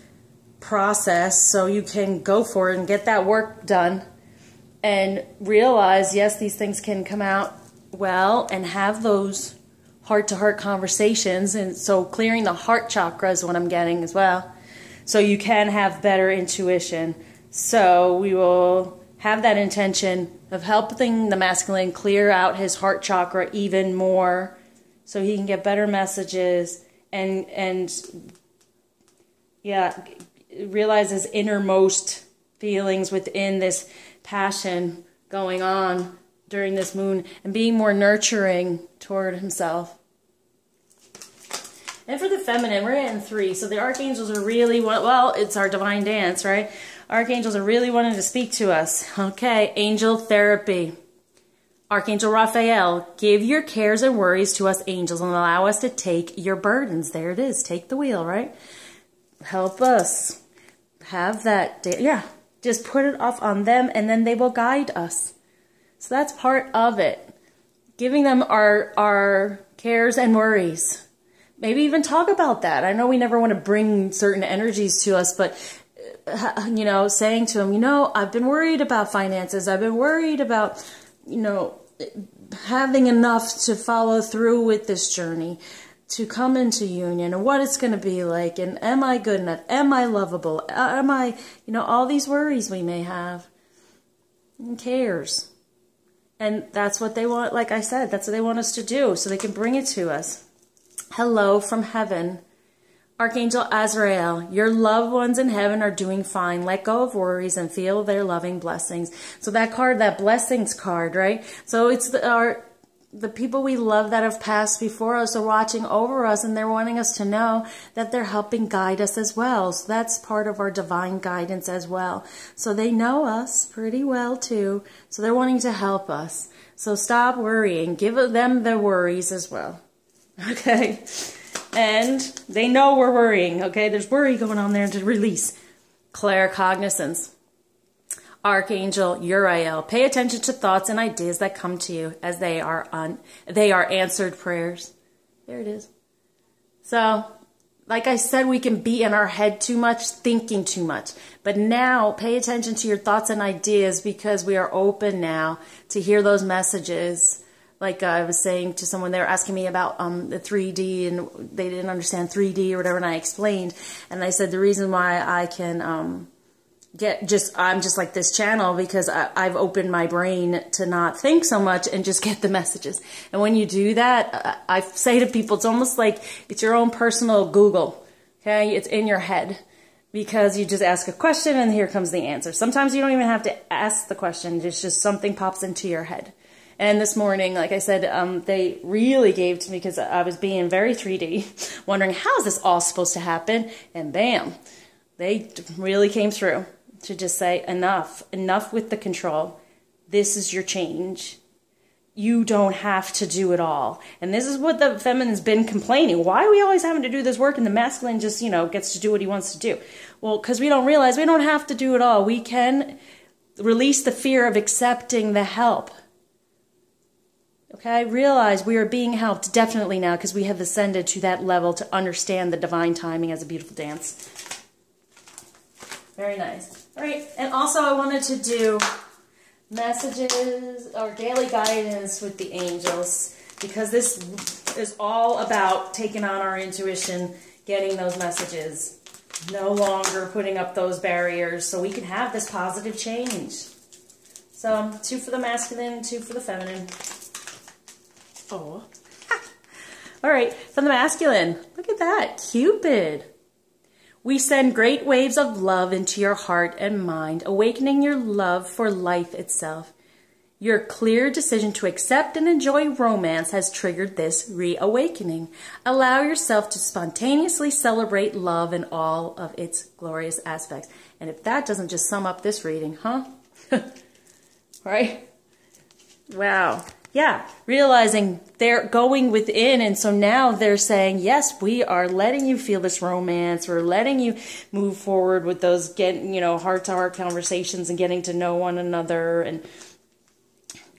process so you can go for it and get that work done and realize, yes, these things can come out well and have those heart-to-heart conversations. And so clearing the heart chakra is what I'm getting as well. So you can have better intuition. So we will have that intention of helping the masculine clear out his heart chakra even more so he can get better messages and yeah, realize his innermost feelings within this passion going on during this moon and being more nurturing toward himself. And for the feminine, we're in 3. So the archangels are really, well, it's our divine dance, right? Archangels are really wanting to speak to us. Okay, angel therapy. Archangel Raphael, give your cares and worries to us angels and allow us to take your burdens. There it is. Take the wheel, right? Help us have that. Yeah. Just put it off on them and then they will guide us. So that's part of it. Giving them our cares and worries. Maybe even talk about that. I know we never want to bring certain energies to us, but, you know, saying to them, you know, I've been worried about finances. I've been worried about, you know, having enough to follow through with this journey, to come into union, and what it's going to be like, and am I good enough? Am I lovable? Am I, you know, all these worries we may have. And cares. And that's what they want, like I said, that's what they want us to do, so they can bring it to us. Hello from heaven. Archangel Azrael, your loved ones in heaven are doing fine. Let go of worries and feel their loving blessings. So that card, that blessings card, right? So it's the people we love that have passed before us are watching over us, and they're wanting us to know that they're helping guide us as well. So that's part of our divine guidance as well. So they know us pretty well too. So they're wanting to help us. So stop worrying. Give them the worries as well. Okay? And they know we're worrying, okay? There's worry going on there to release. Claircognizance. Archangel Uriel, pay attention to thoughts and ideas that come to you as they are answered prayers. There it is. So, like I said, we can be in our head too much, thinking too much. But now, pay attention to your thoughts and ideas, because we are open now to hear those messages. Like I was saying to someone, they were asking me about the 3D, and they didn't understand 3D or whatever, and I explained. And I said the reason why I can I'm just like this channel, because I've opened my brain to not think so much and just get the messages. And when you do that, I say to people, it's almost like it's your own personal Google, okay? It's in your head, because you just ask a question and here comes the answer. Sometimes you don't even have to ask the question. It's just something pops into your head. And this morning, like I said, they really gave to me, because I was being very 3D, wondering how is this all supposed to happen? And bam, they really came through to just say, enough with the control. This is your change. You don't have to do it all. And this is what the feminine's been complaining. Why are we always having to do this work and the masculine just, you know, gets to do what he wants to do? Well, because we don't realize we don't have to do it all. We can release the fear of accepting the help. Okay, realize we are being helped definitely now, because we have ascended to that level to understand the divine timing as a beautiful dance. Very nice. All right, and also I wanted to do messages or daily guidance with the angels, because this is all about taking on our intuition, getting those messages, no longer putting up those barriers, so we can have this positive change. So 2 for the masculine, 2 for the feminine. Oh. All right, from the masculine, look at that, Cupid. We send great waves of love into your heart and mind, awakening your love for life itself. Your clear decision to accept and enjoy romance has triggered this reawakening. Allow yourself to spontaneously celebrate love in all of its glorious aspects. And if that doesn't just sum up this reading, huh? Right? Wow. Yeah, realizing they're going within, and so now they're saying, yes, we are letting you feel this romance. We're letting you move forward with those, heart-to-heart conversations and getting to know one another. And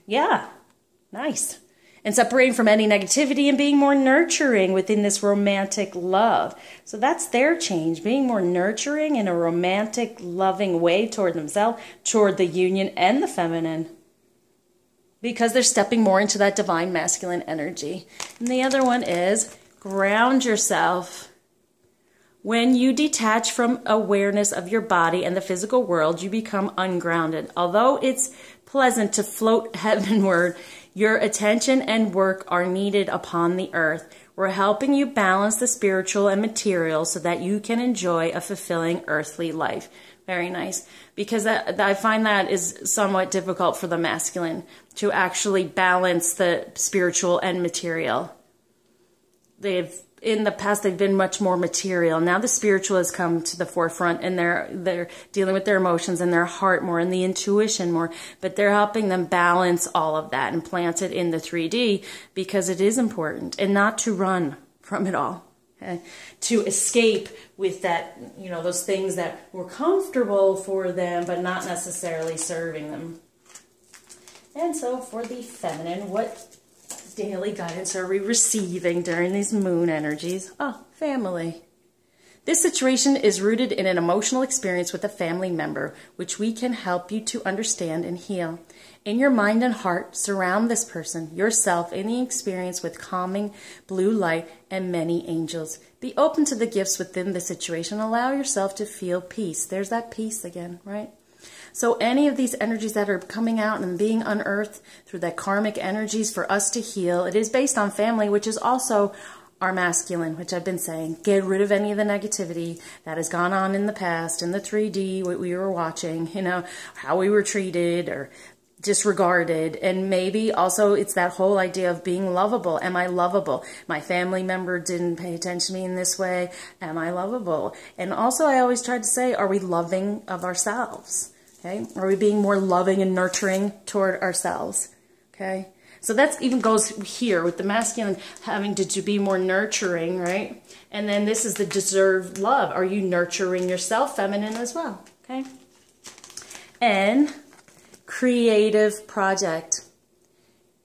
yeah, nice. And separating from any negativity and being more nurturing within this romantic love. So that's their change, being more nurturing in a romantic, loving way toward themselves, toward the union and the feminine. Because they're stepping more into that divine masculine energy. And the other one is ground yourself. When you detach from awareness of your body and the physical world, you become ungrounded. Although it's pleasant to float heavenward, your attention and work are needed upon the earth. We're helping you balance the spiritual and material so that you can enjoy a fulfilling earthly life. Very nice. Because I find that is somewhat difficult for the masculine, to actually balance the spiritual and material. in the past, they've been much more material. Now the spiritual has come to the forefront, and they're dealing with their emotions and their heart more and the intuition more, but they're helping them balance all of that and plant it in the 3D, because it is important, and not to run from it all. Okay? To escape with that, you know, those things that were comfortable for them, but not necessarily serving them. And so for the feminine, what daily guidance are we receiving during these moon energies? Oh, family. This situation is rooted in an emotional experience with a family member, which we can help you to understand and heal. In your mind and heart, surround this person, yourself, and the experience with calming blue light and many angels. Be open to the gifts within the situation. Allow yourself to feel peace. There's that peace again, right? So any of these energies that are coming out and being unearthed through the karmic energies for us to heal, it is based on family, which is also our masculine, which I've been saying. Get rid of any of the negativity that has gone on in the past, in the 3D, what we were watching, you know, how we were treated or disregarded. And maybe also it's that whole idea of being lovable. Am I lovable? My family member didn't pay attention to me in this way. Am I lovable? And also I always try to say, are we loving of ourselves? Okay, are we being more loving and nurturing toward ourselves? Okay, so that even goes here with the masculine having to be more nurturing, right? And then this is the deserved love. Are you nurturing yourself, feminine as well? Okay, and creative project.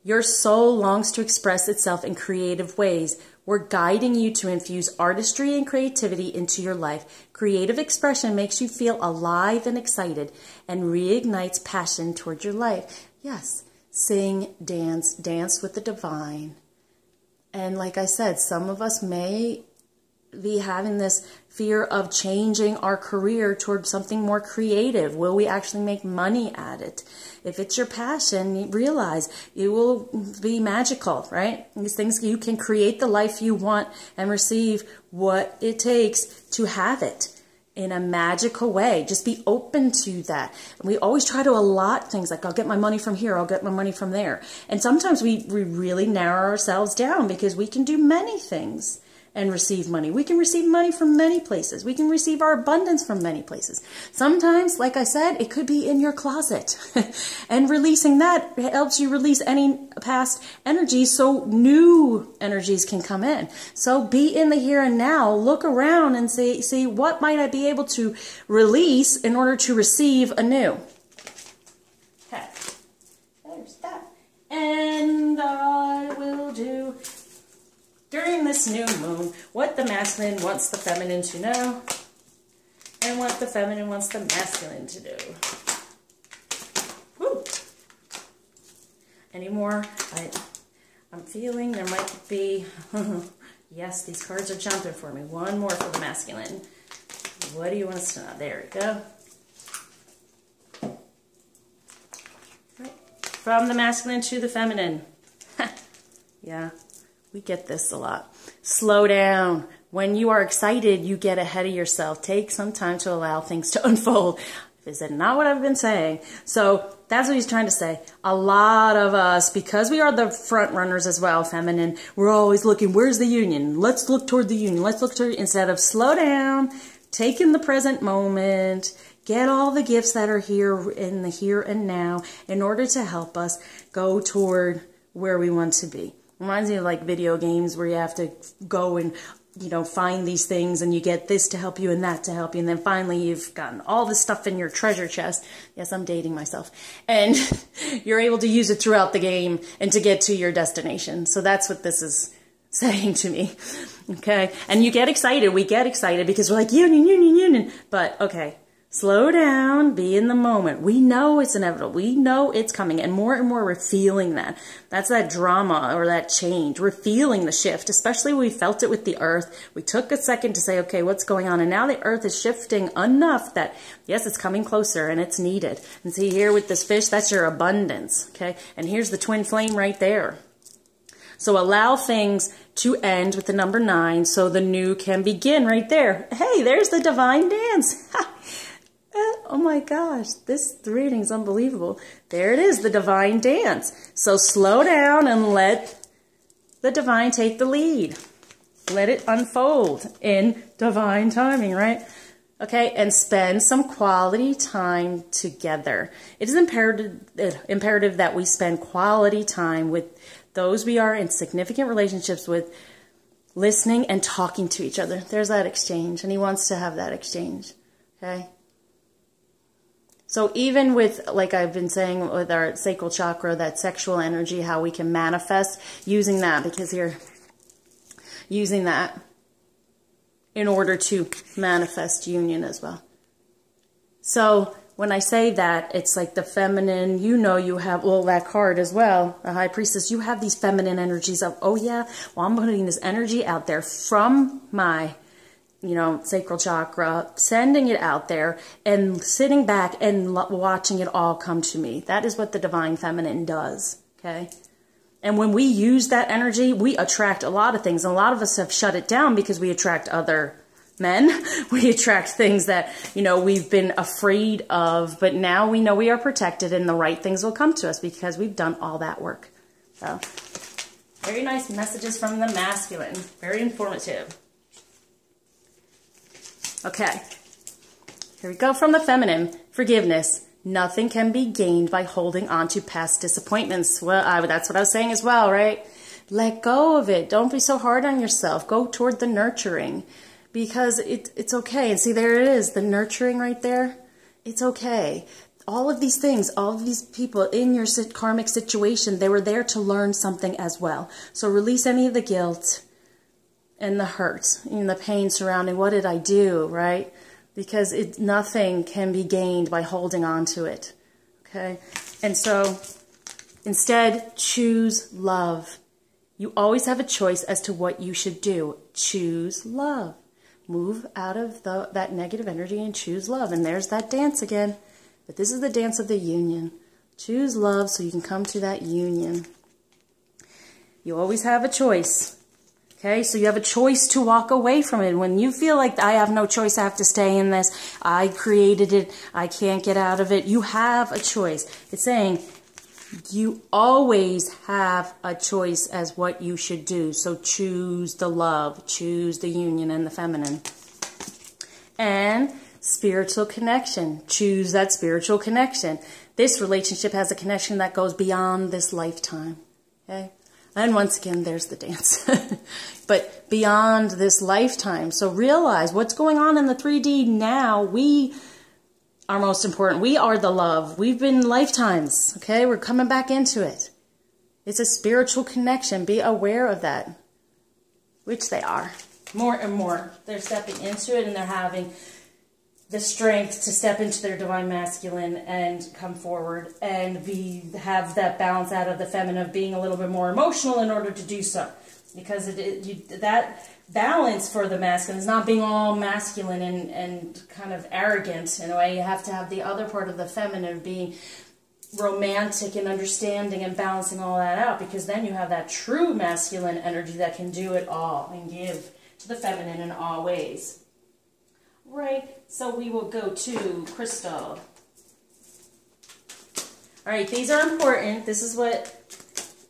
Your soul longs to express itself in creative ways. We're guiding you to infuse artistry and creativity into your life. Creative expression makes you feel alive and excited and reignites passion toward your life. Yes, sing, dance with the divine. And like I said, some of us may be having this fear of changing our career toward something more creative. Will we actually make money at it? If it's your passion, you realize it will be magical, right? These things, you can create the life you want and receive what it takes to have it in a magical way. Just be open to that. And we always try to allot things like, I'll get my money from here, I'll get my money from there. And sometimes we really narrow ourselves down, because we can do many things and receive money. We can receive money from many places. We can receive our abundance from many places. Sometimes, like I said, it could be in your closet. And releasing that helps you release any past energies so new energies can come in. So be in the here and now. Look around and see what might I be able to release in order to receive anew. Okay, there's that. And I will do, during this new moon, what the masculine wants the feminine to know, and what the feminine wants the masculine to do. Woo! Any more? I'm feeling there might be, yes, these cards are jumping for me. One more for the masculine. What do you want us to know? There we go. Right. From the masculine to the feminine. Yeah. We get this a lot. Slow down. When you are excited, you get ahead of yourself. Take some time to allow things to unfold. Is that not what I've been saying? So that's what he's trying to say. A lot of us, because we are the front runners as well, feminine, we're always looking, where's the union? Let's look toward the union. Let's look toward, instead of slow down, take in the present moment, get all the gifts that are here in the here and now in order to help us go toward where we want to be. Reminds me of like video games where you have to go and, you know, find these things, and you get this to help you and that to help you. And then finally you've gotten all this stuff in your treasure chest. Yes, I'm dating myself. And you're able to use it throughout the game and to get to your destination. So that's what this is saying to me. Okay. And you get excited. We get excited because we're like, union, union, union. But okay. Slow down, be in the moment. We know it's inevitable. We know it's coming. And more we're feeling that. That's that drama or that change. We're feeling the shift, especially when we felt it with the earth. We took a second to say, okay, what's going on? And now the earth is shifting enough that, yes, it's coming closer and it's needed. And see here with this fish, that's your abundance, okay? And here's the twin flame right there. So allow things to end with the number 9 so the new can begin right there. Hey, there's the divine dance. Oh my gosh, this reading is unbelievable. There it is, the divine dance. So slow down and let the divine take the lead. Let it unfold in divine timing, right? Okay, and spend some quality time together. It is imperative that we spend quality time with those we are in significant relationships with, listening and talking to each other. There's that exchange, and he wants to have that exchange, okay? So even with, like I've been saying, with our sacral chakra, that sexual energy, how we can manifest using that, because you're using that in order to manifest union as well. So when I say that, it's like the feminine, you know, you have, well, that card as well, the High Priestess, you have these feminine energies of, oh yeah, well, I'm putting this energy out there from my, you know, sacral chakra, sending it out there and sitting back and watching it all come to me. That is what the divine feminine does, okay? And when we use that energy, we attract a lot of things. And a lot of us have shut it down because we attract other men. We attract things that, you know, we've been afraid of. But now we know we are protected and the right things will come to us because we've done all that work. So, very nice messages from the masculine. Very informative. Okay. Here we go from the feminine. Forgiveness. Nothing can be gained by holding on to past disappointments. Well, that's what I was saying as well, right? Let go of it. Don't be so hard on yourself. Go toward the nurturing, because it's okay. And see, there it is, the nurturing right there. It's okay. All of these things, all of these people in your karmic situation, they were there to learn something as well. So release any of the guilt and the hurt and the pain surrounding what did I do, right? Because nothing can be gained by holding on to it, okay? And so instead, choose love. You always have a choice as to what you should do. Choose love. Move out of that negative energy and choose love. And there's that dance again. But this is the dance of the union. Choose love so you can come to that union. You always have a choice. Okay, so you have a choice to walk away from it. When you feel like I have no choice, I have to stay in this, I created it, I can't get out of it, you have a choice. It's saying you always have a choice as what you should do. So choose the love, choose the union and the feminine. And spiritual connection. Choose that spiritual connection. This relationship has a connection that goes beyond this lifetime. Okay? And once again, there's the dance. But beyond this lifetime. So realize what's going on in the 3D now. We are most important. We are the love. We've been lifetimes. Okay? We're coming back into it. It's a spiritual connection. Be aware of that. Which they are. More and more. They're stepping into it and they're having the strength to step into their divine masculine and come forward and have that balance out of the feminine of being a little bit more emotional in order to do so. Because that balance for the masculine is not being all masculine and kind of arrogant in a way. You have to have the other part of the feminine being romantic and understanding and balancing all that out, because then you have that true masculine energy that can do it all and give to the feminine in all ways. Right, so we will go to crystal. All right, these are important. This is what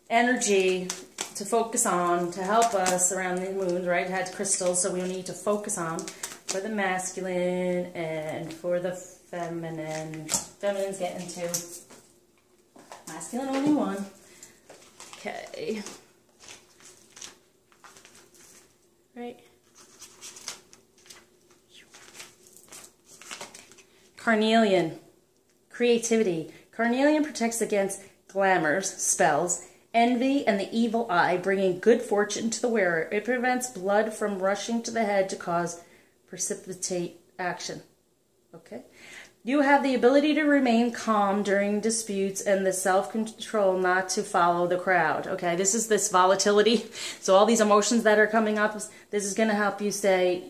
energy to focus on to help us around the moon, right? It had crystals, so we need to focus on for the masculine and for the feminine. Feminine's getting two. Masculine only one. Okay. Right. Carnelian, creativity. Carnelian protects against glamours, spells, envy, and the evil eye, bringing good fortune to the wearer. It prevents blood from rushing to the head to cause precipitate action. Okay? You have the ability to remain calm during disputes and the self-control not to follow the crowd. Okay, this is this volatility. So all these emotions that are coming up, this is going to help you stay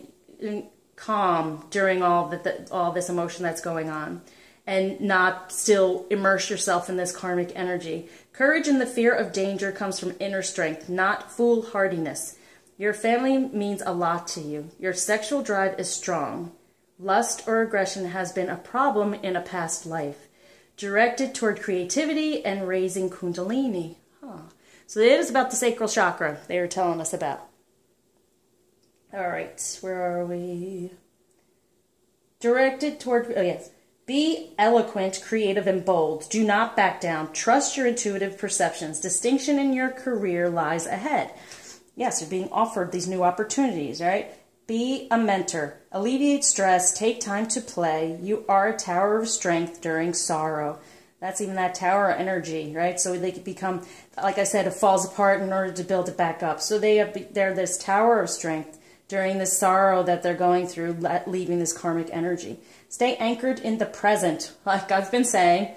calm during all this emotion that's going on, and not still immerse yourself in this karmic energy. Courage and the fear of danger comes from inner strength, not foolhardiness. Your family means a lot to you. Your sexual drive is strong. Lust or aggression has been a problem in a past life. Directed toward creativity and raising kundalini. So it is about the sacral chakra they are telling us about. All right, where are we? Directed toward, oh yes. Be eloquent, creative, and bold. Do not back down. Trust your intuitive perceptions. Distinction in your career lies ahead. Yes, you're being offered these new opportunities, right? Be a mentor. Alleviate stress. Take time to play. You are a tower of strength during sorrow. That's even that tower energy, right? So they could become, like I said, it falls apart in order to build it back up. So they're this tower of strength during the sorrow that they're going through, leaving this karmic energy. Stay anchored in the present, like I've been saying.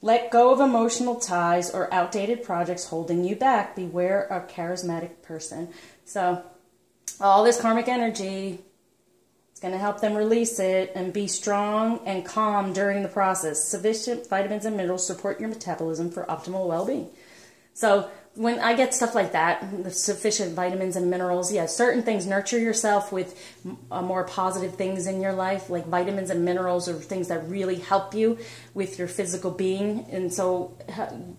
Let go of emotional ties or outdated projects holding you back. Beware a charismatic person. So all this karmic energy, it's going to help them release it and be strong and calm during the process. Sufficient vitamins and minerals support your metabolism for optimal well-being. So when I get stuff like that, the sufficient vitamins and minerals, yeah, certain things, nurture yourself with more positive things in your life, like vitamins and minerals are things that really help you with your physical being. And so,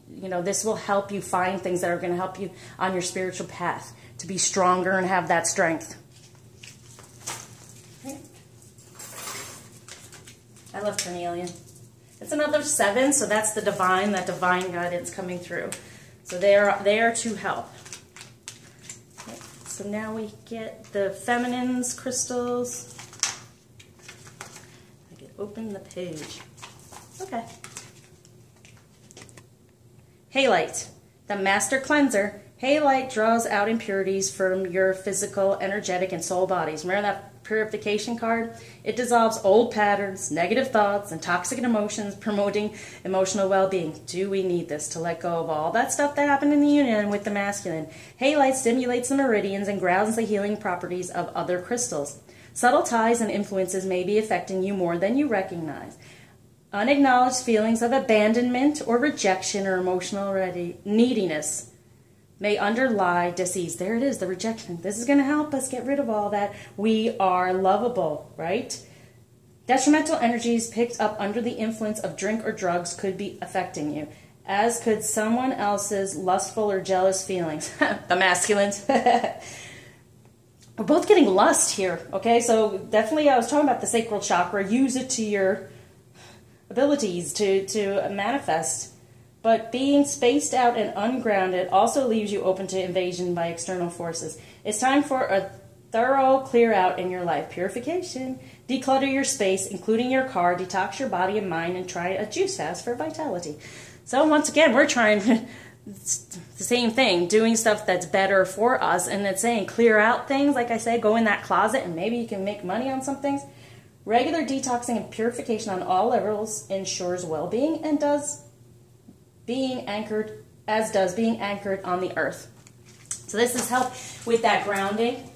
you know, this will help you find things that are going to help you on your spiritual path to be stronger and have that strength. I love carnelian. It's another 7, so that's the divine, that divine guidance coming through. So they are there to help. Okay, so now we get the feminine's crystals. I can open the page. Okay. Halite, the master cleanser. Halite draws out impurities from your physical, energetic, and soul bodies. Remember that purification card? It dissolves old patterns, negative thoughts, and toxic emotions, promoting emotional well-being. Do we need this to let go of all that stuff that happened in the union with the masculine? Halite stimulates the meridians and grounds the healing properties of other crystals. Subtle ties and influences may be affecting you more than you recognize. Unacknowledged feelings of abandonment or rejection or emotional neediness may underlie disease. There it is, the rejection. This is going to help us get rid of all that. We are lovable, right? Detrimental energies picked up under the influence of drink or drugs could be affecting you, as could someone else's lustful or jealous feelings. The masculines. We're both getting lust here, okay? So definitely I was talking about the sacral chakra. Use it to your abilities to manifest. But being spaced out and ungrounded also leaves you open to invasion by external forces. It's time for a thorough clear out in your life. Purification. Declutter your space, including your car. Detox your body and mind, and try a juice fast for vitality. So once again, we're trying the same thing, doing stuff that's better for us, and it's saying clear out things. Like I say, go in that closet and maybe you can make money on some things. Regular detoxing and purification on all levels ensures well-being and does being anchored on the earth. So this is help with that grounding,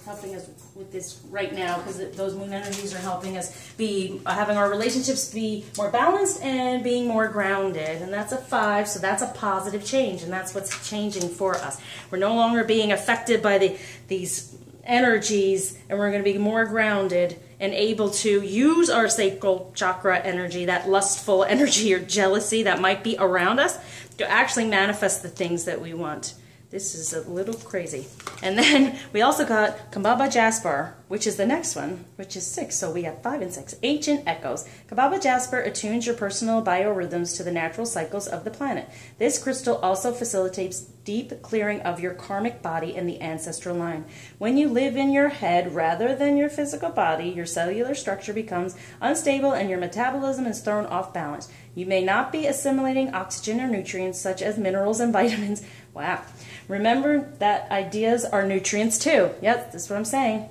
helping us with this right now, because those moon energies are helping us be having our relationships be more balanced and being more grounded. And that's a 5, so that's a positive change, and that's what's changing for us. We're no longer being affected by these energies, and we're going to be more grounded and able to use our sacral chakra energy, that lustful energy or jealousy that might be around us, to actually manifest the things that we want. This is a little crazy. And then we also got Kambaba Jasper, which is the next one, which is 6. So we have 5 and 6. Ancient Echoes. Kambaba Jasper attunes your personal biorhythms to the natural cycles of the planet. This crystal also facilitates deep clearing of your karmic body and the ancestral line. When you live in your head rather than your physical body, your cellular structure becomes unstable and your metabolism is thrown off balance. You may not be assimilating oxygen or nutrients such as minerals and vitamins. Wow. Remember that ideas are nutrients too. Yep, that's what I'm saying.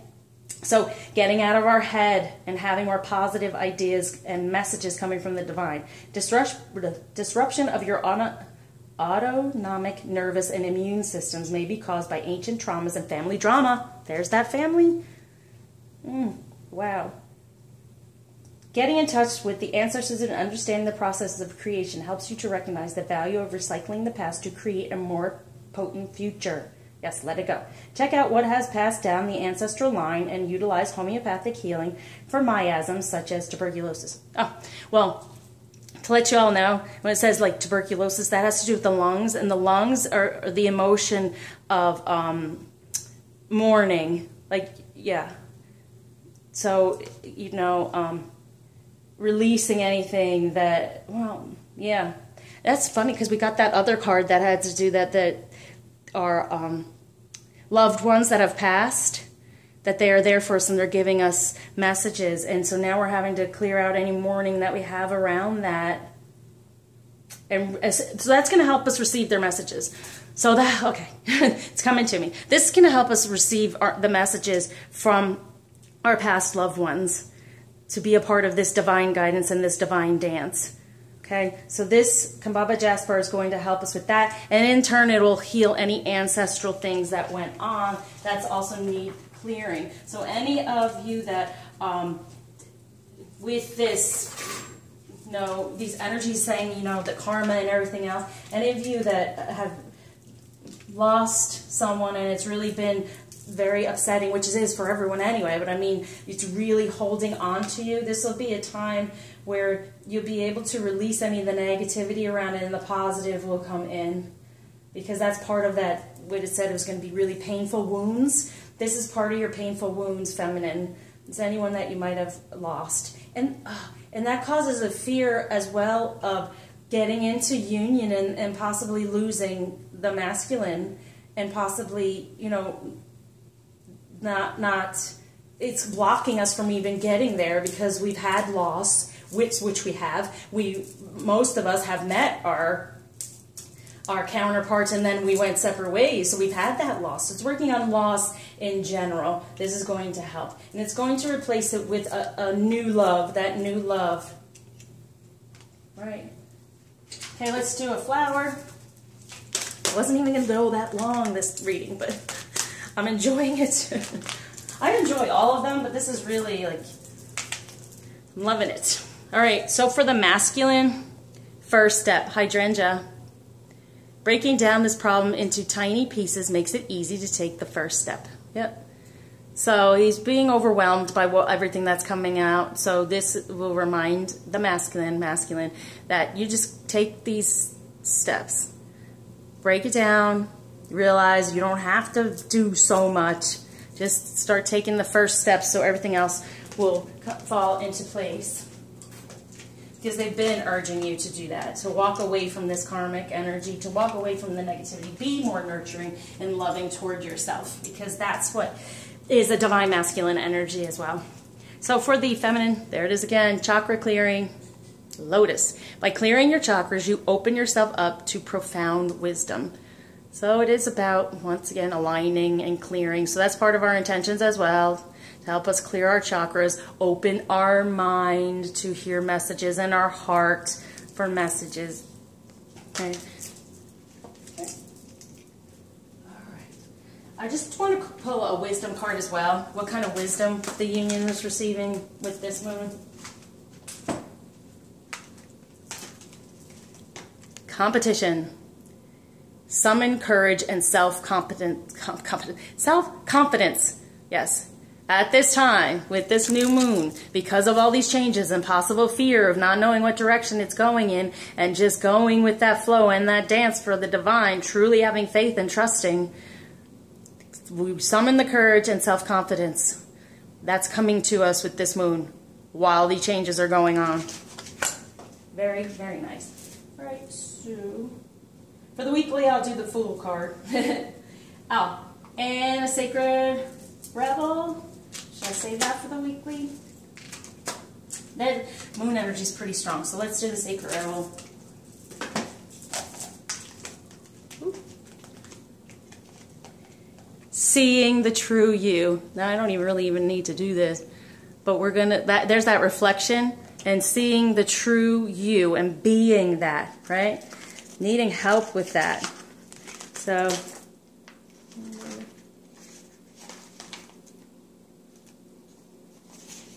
So getting out of our head and having more positive ideas and messages coming from the divine. Disruption of your autonomic nervous and immune systems may be caused by ancient traumas and family drama. There's that family. Wow. Getting in touch with the ancestors and understanding the processes of creation helps you to recognize the value of recycling the past to create a more potent future. Yes, let it go. Check out what has passed down the ancestral line and utilize homeopathic healing for miasms such as tuberculosis. Oh, well, to let you all know, when it says like tuberculosis, that has to do with the lungs, and the lungs are the emotion of mourning, like, yeah. So, you know, releasing anything that, well, yeah. That's funny because we got that other card that had to do that are loved ones that have passed, that they are there for us and they're giving us messages. And so now we're having to clear out any mourning that we have around that. And so that's going to help us receive their messages. So that, okay, it's coming to me. This is going to help us receive the messages from our past loved ones to be a part of this divine guidance and this divine dance. Okay, so this Kambaba Jasper is going to help us with that. And in turn, it will heal any ancestral things that went on that's also need clearing. So any of you that, with this, you know, these energies saying, you know, the karma and everything else, any of you that have lost someone and it's really been very upsetting, which it is for everyone anyway, but I mean, it's really holding on to you. This will be a time where you'll be able to release any of the negativity around it and the positive will come in. Because that's part of that, what it said it was going to be really painful wounds. This is part of your painful wounds, feminine. It's anyone that you might have lost. And that causes a fear as well of getting into union and possibly losing the masculine and possibly, you know, not it's blocking us from even getting there because we've had loss, which we have. Most of us have met our counterparts and then we went separate ways, so we've had that loss. So it's working on loss in general. This is going to help, and it's going to replace it with a new love. That new love, right? Okay, let's do a flower. I wasn't even going to go that long this reading, but I'm enjoying it. I enjoy all of them, but this is really, like, I'm loving it. All right, so for the masculine, first step, hydrangea. Breaking down this problem into tiny pieces makes it easy to take the first step. Yep. So he's being overwhelmed by everything that's coming out. So this will remind the masculine that you just take these steps. Break it down. Realize you don't have to do so much. Just start taking the first steps so everything else will fall into place. Because they've been urging you to do that, to walk away from this karmic energy, to walk away from the negativity, be more nurturing and loving toward yourself, because that's what is a divine masculine energy as well. So for the feminine, there it is again, chakra clearing, lotus. By clearing your chakras, you open yourself up to profound wisdom. So it is about, once again, aligning and clearing. So that's part of our intentions as well, to help us clear our chakras, open our mind to hear messages, and our heart for messages. Okay. All right. I just want to pull a wisdom card as well. What kind of wisdom the union is receiving with this moon. Competition. Summon courage and self-confidence. Self-confidence. Yes. At this time, with this new moon, because of all these changes and possible fear of not knowing what direction it's going in, and just going with that flow and that dance for the divine, truly having faith and trusting, we summon the courage and self-confidence. That's coming to us with this moon while the changes are going on. Very, very nice. All right, so for the weekly, I'll do the Fool card. Oh, and a Sacred Rebel. Should I save that for the weekly? That moon energy is pretty strong, so let's do the Sacred Rebel. Ooh. Seeing the true you. Now I don't really even need to do this, but we're gonna. There's that reflection and seeing the true you and being that, right? Needing help with that. So.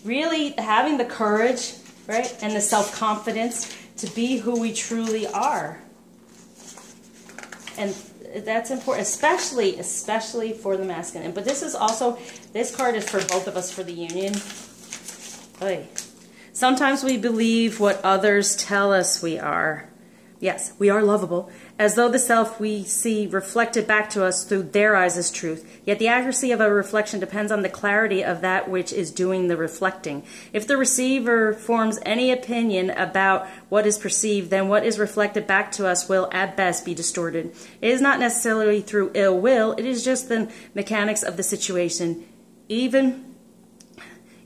Really having the courage, right, and the self-confidence to be who we truly are. And that's important, especially for the masculine. But this is also, this card is for both of us for the union. Oy. Sometimes we believe what others tell us we are. Yes, we are lovable, as though the self we see reflected back to us through their eyes is truth. Yet the accuracy of a reflection depends on the clarity of that which is doing the reflecting. If the receiver forms any opinion about what is perceived, then what is reflected back to us will at best be distorted. It is not necessarily through ill will, it is just the mechanics of the situation.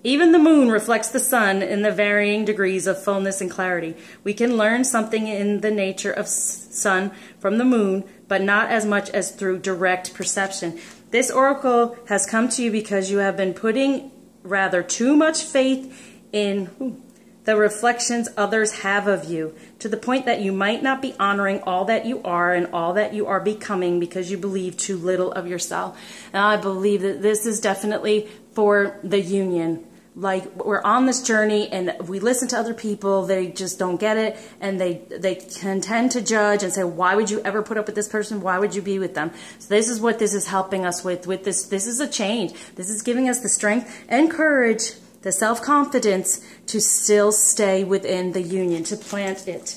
Even the moon reflects the sun in the varying degrees of fullness and clarity. We can learn something in the nature of sun from the moon, but not as much as through direct perception. This oracle has come to you because you have been putting rather too much faith in the reflections others have of you, to the point that you might not be honoring all that you are and all that you are becoming because you believe too little of yourself. And I believe that this is definitely for the union. Like, we're on this journey and we listen to other people, they just don't get it, and they can tend to judge and say, why would you ever put up with this person? Why would you be with them? So this is what this is helping us with this. This is a change. This is giving us the strength and courage, the self-confidence to still stay within the union, to plant it.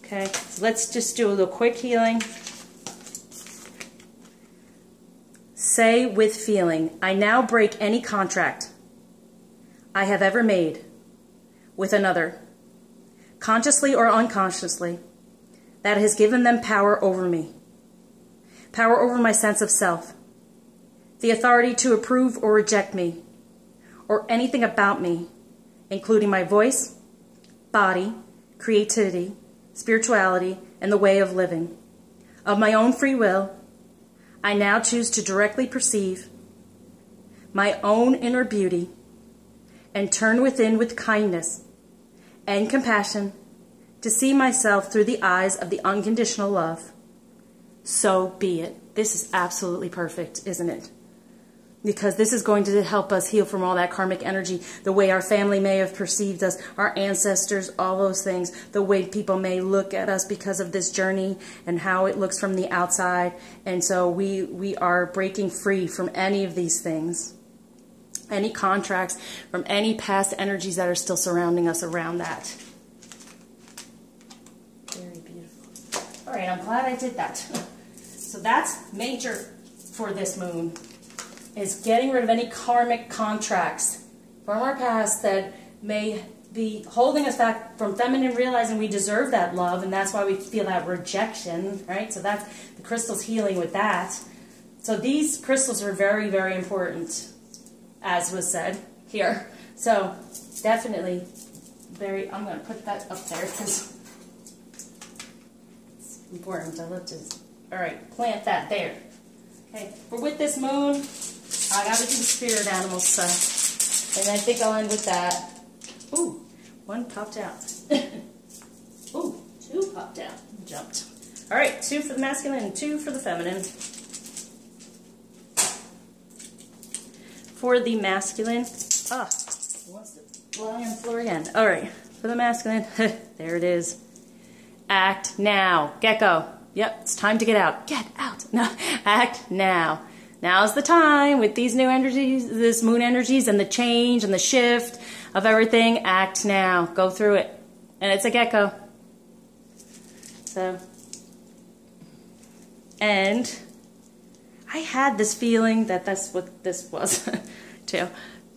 Okay, so let's just do a little quick healing. Say with feeling, I now break any contract I have ever made with another, consciously or unconsciously, that has given them power over me, power over my sense of self, the authority to approve or reject me, or anything about me, including my voice, body, creativity, spirituality, and the way of living. Of my own free will, I now choose to directly perceive my own inner beauty and turn within with kindness and compassion to see myself through the eyes of the unconditional love. So be it. This is absolutely perfect, isn't it? Because this is going to help us heal from all that karmic energy, the way our family may have perceived us, our ancestors, all those things, the way people may look at us because of this journey and how it looks from the outside. And so we are breaking free from any of these things. Any contracts, from any past energies that are still surrounding us around that. Very beautiful. All right, I'm glad I did that. So that's major for this moon, is getting rid of any karmic contracts from our past that may be holding us back from feminine, realizing we deserve that love, and that's why we feel that rejection, right? So that's the crystal's healing with that. So these crystals are very, very important, as was said here. So definitely I'm going to put that up there because it's important. All right, plant that there. Okay, but with this moon, I got to do the spirit animals stuff. And I think I'll end with that. Ooh, one popped out. Ooh, two popped out. Jumped. All right, 2 for the masculine and 2 for the feminine. For the masculine, wants to lie on the floor again. All right, for the masculine, there it is. Act now. Gecko. Yep, it's time to get out. Get out. No, act now. Now's the time with these new energies, this moon energies and the change and the shift of everything. Act now. Go through it. And it's a gecko. So, and I had this feeling that that's what this was, too.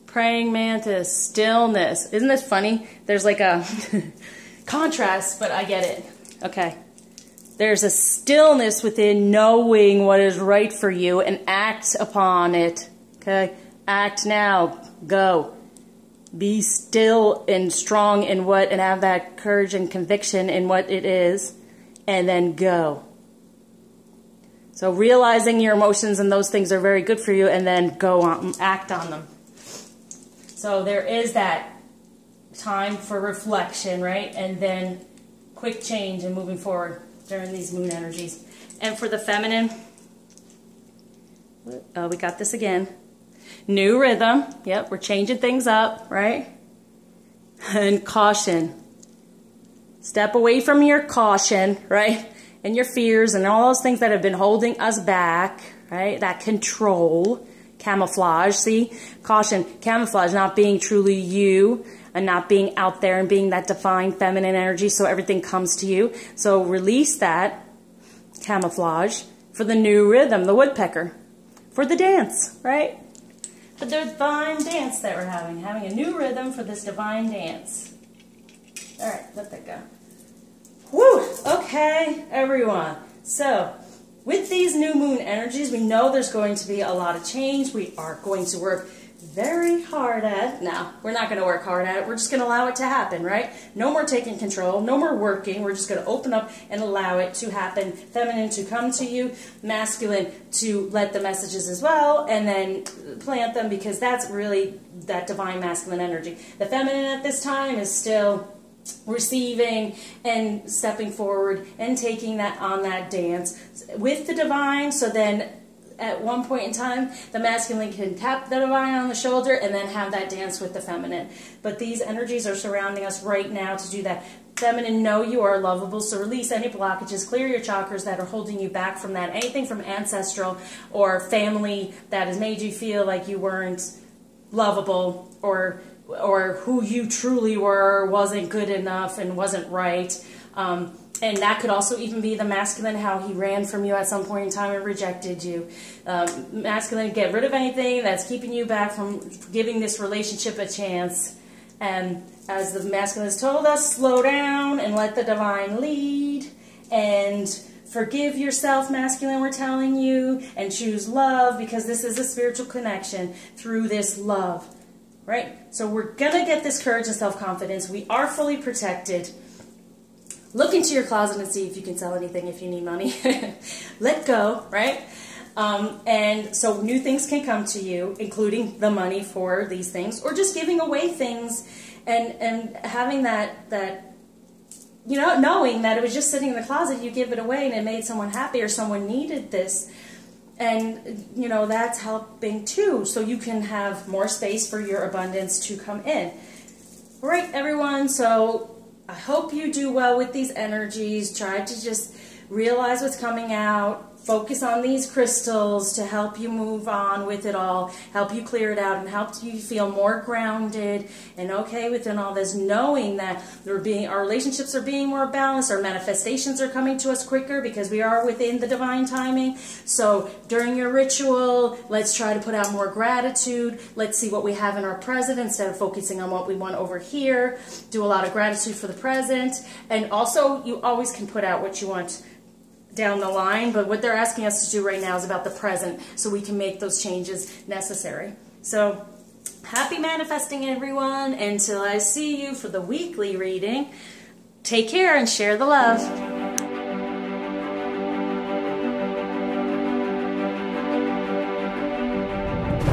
Praying mantis, stillness. Isn't this funny? There's like a contrast, but I get it. Okay. There's a stillness within knowing what is right for you and act upon it. Okay? Act now. Go. Be still and strong in what, and have that courage and conviction in what it is, and then go. So realizing your emotions and those things are very good for you, and then go on, act on them. So there is that time for reflection, right? And then quick change and moving forward during these moon energies. And for the feminine, we got this again. New rhythm. Yep, we're changing things up, right? And caution. Step away from your caution, right? And your fears and all those things that have been holding us back, right? That control, camouflage, see? Caution, camouflage, not being truly you and not being out there and being that divine feminine energy so everything comes to you. So release that camouflage for the new rhythm, the woodpecker, for the dance, right? The divine dance that we're having a new rhythm for this divine dance. All right, let that go. Woo! Okay, everyone. So, with these new moon energies, we know there's going to be a lot of change. We are going to work very hard at it. No, we're not going to work hard at it. We're just going to allow it to happen, right? No more taking control, no more working. We're just going to open up and allow it to happen. Feminine to come to you, masculine to let the messages as well, and then plant them, because that's really that divine masculine energy. The feminine at this time is still receiving and stepping forward and taking that on that dance with the divine. So then at one point in time, the masculine can tap the divine on the shoulder and then have that dance with the feminine. But these energies are surrounding us right now to do that. Feminine, know you are lovable, so release any blockages, clear your chakras that are holding you back from that. Anything from ancestral or family that has made you feel like you weren't lovable, or who you truly were wasn't good enough and wasn't right. And that could also even be the masculine, how he ran from you at some point in time and rejected you. Masculine, get rid of anything that's keeping you back from giving this relationship a chance. And as the masculine has told us, slow down and let the divine lead. And forgive yourself, masculine, we're telling you. And choose love, because this is a spiritual connection through this love. Right? So we're going to get this courage and self-confidence. We are fully protected. Look into your closet and see if you can sell anything if you need money. Let go, right? And so new things can come to you, including the money for these things, or just giving away things and having that you know, knowing that it was just sitting in the closet, you give it away and it made someone happy or someone needed this. And, you know, that's helping too, so you can have more space for your abundance to come in. All right, everyone, so I hope you do well with these energies. Try to just realize what's coming out. Focus on these crystals to help you move on with it all, help you clear it out, and help you feel more grounded and okay within all this, knowing that our relationships are being more balanced, our manifestations are coming to us quicker because we are within the divine timing. So during your ritual, let's try to put out more gratitude. Let's see what we have in our present instead of focusing on what we want over here. Do a lot of gratitude for the present. And also, you always can put out what you want down the line, but what they're asking us to do right now is about the present, so we can make those changes necessary. So happy manifesting, everyone. Until I see you for the weekly reading, take care and share the love.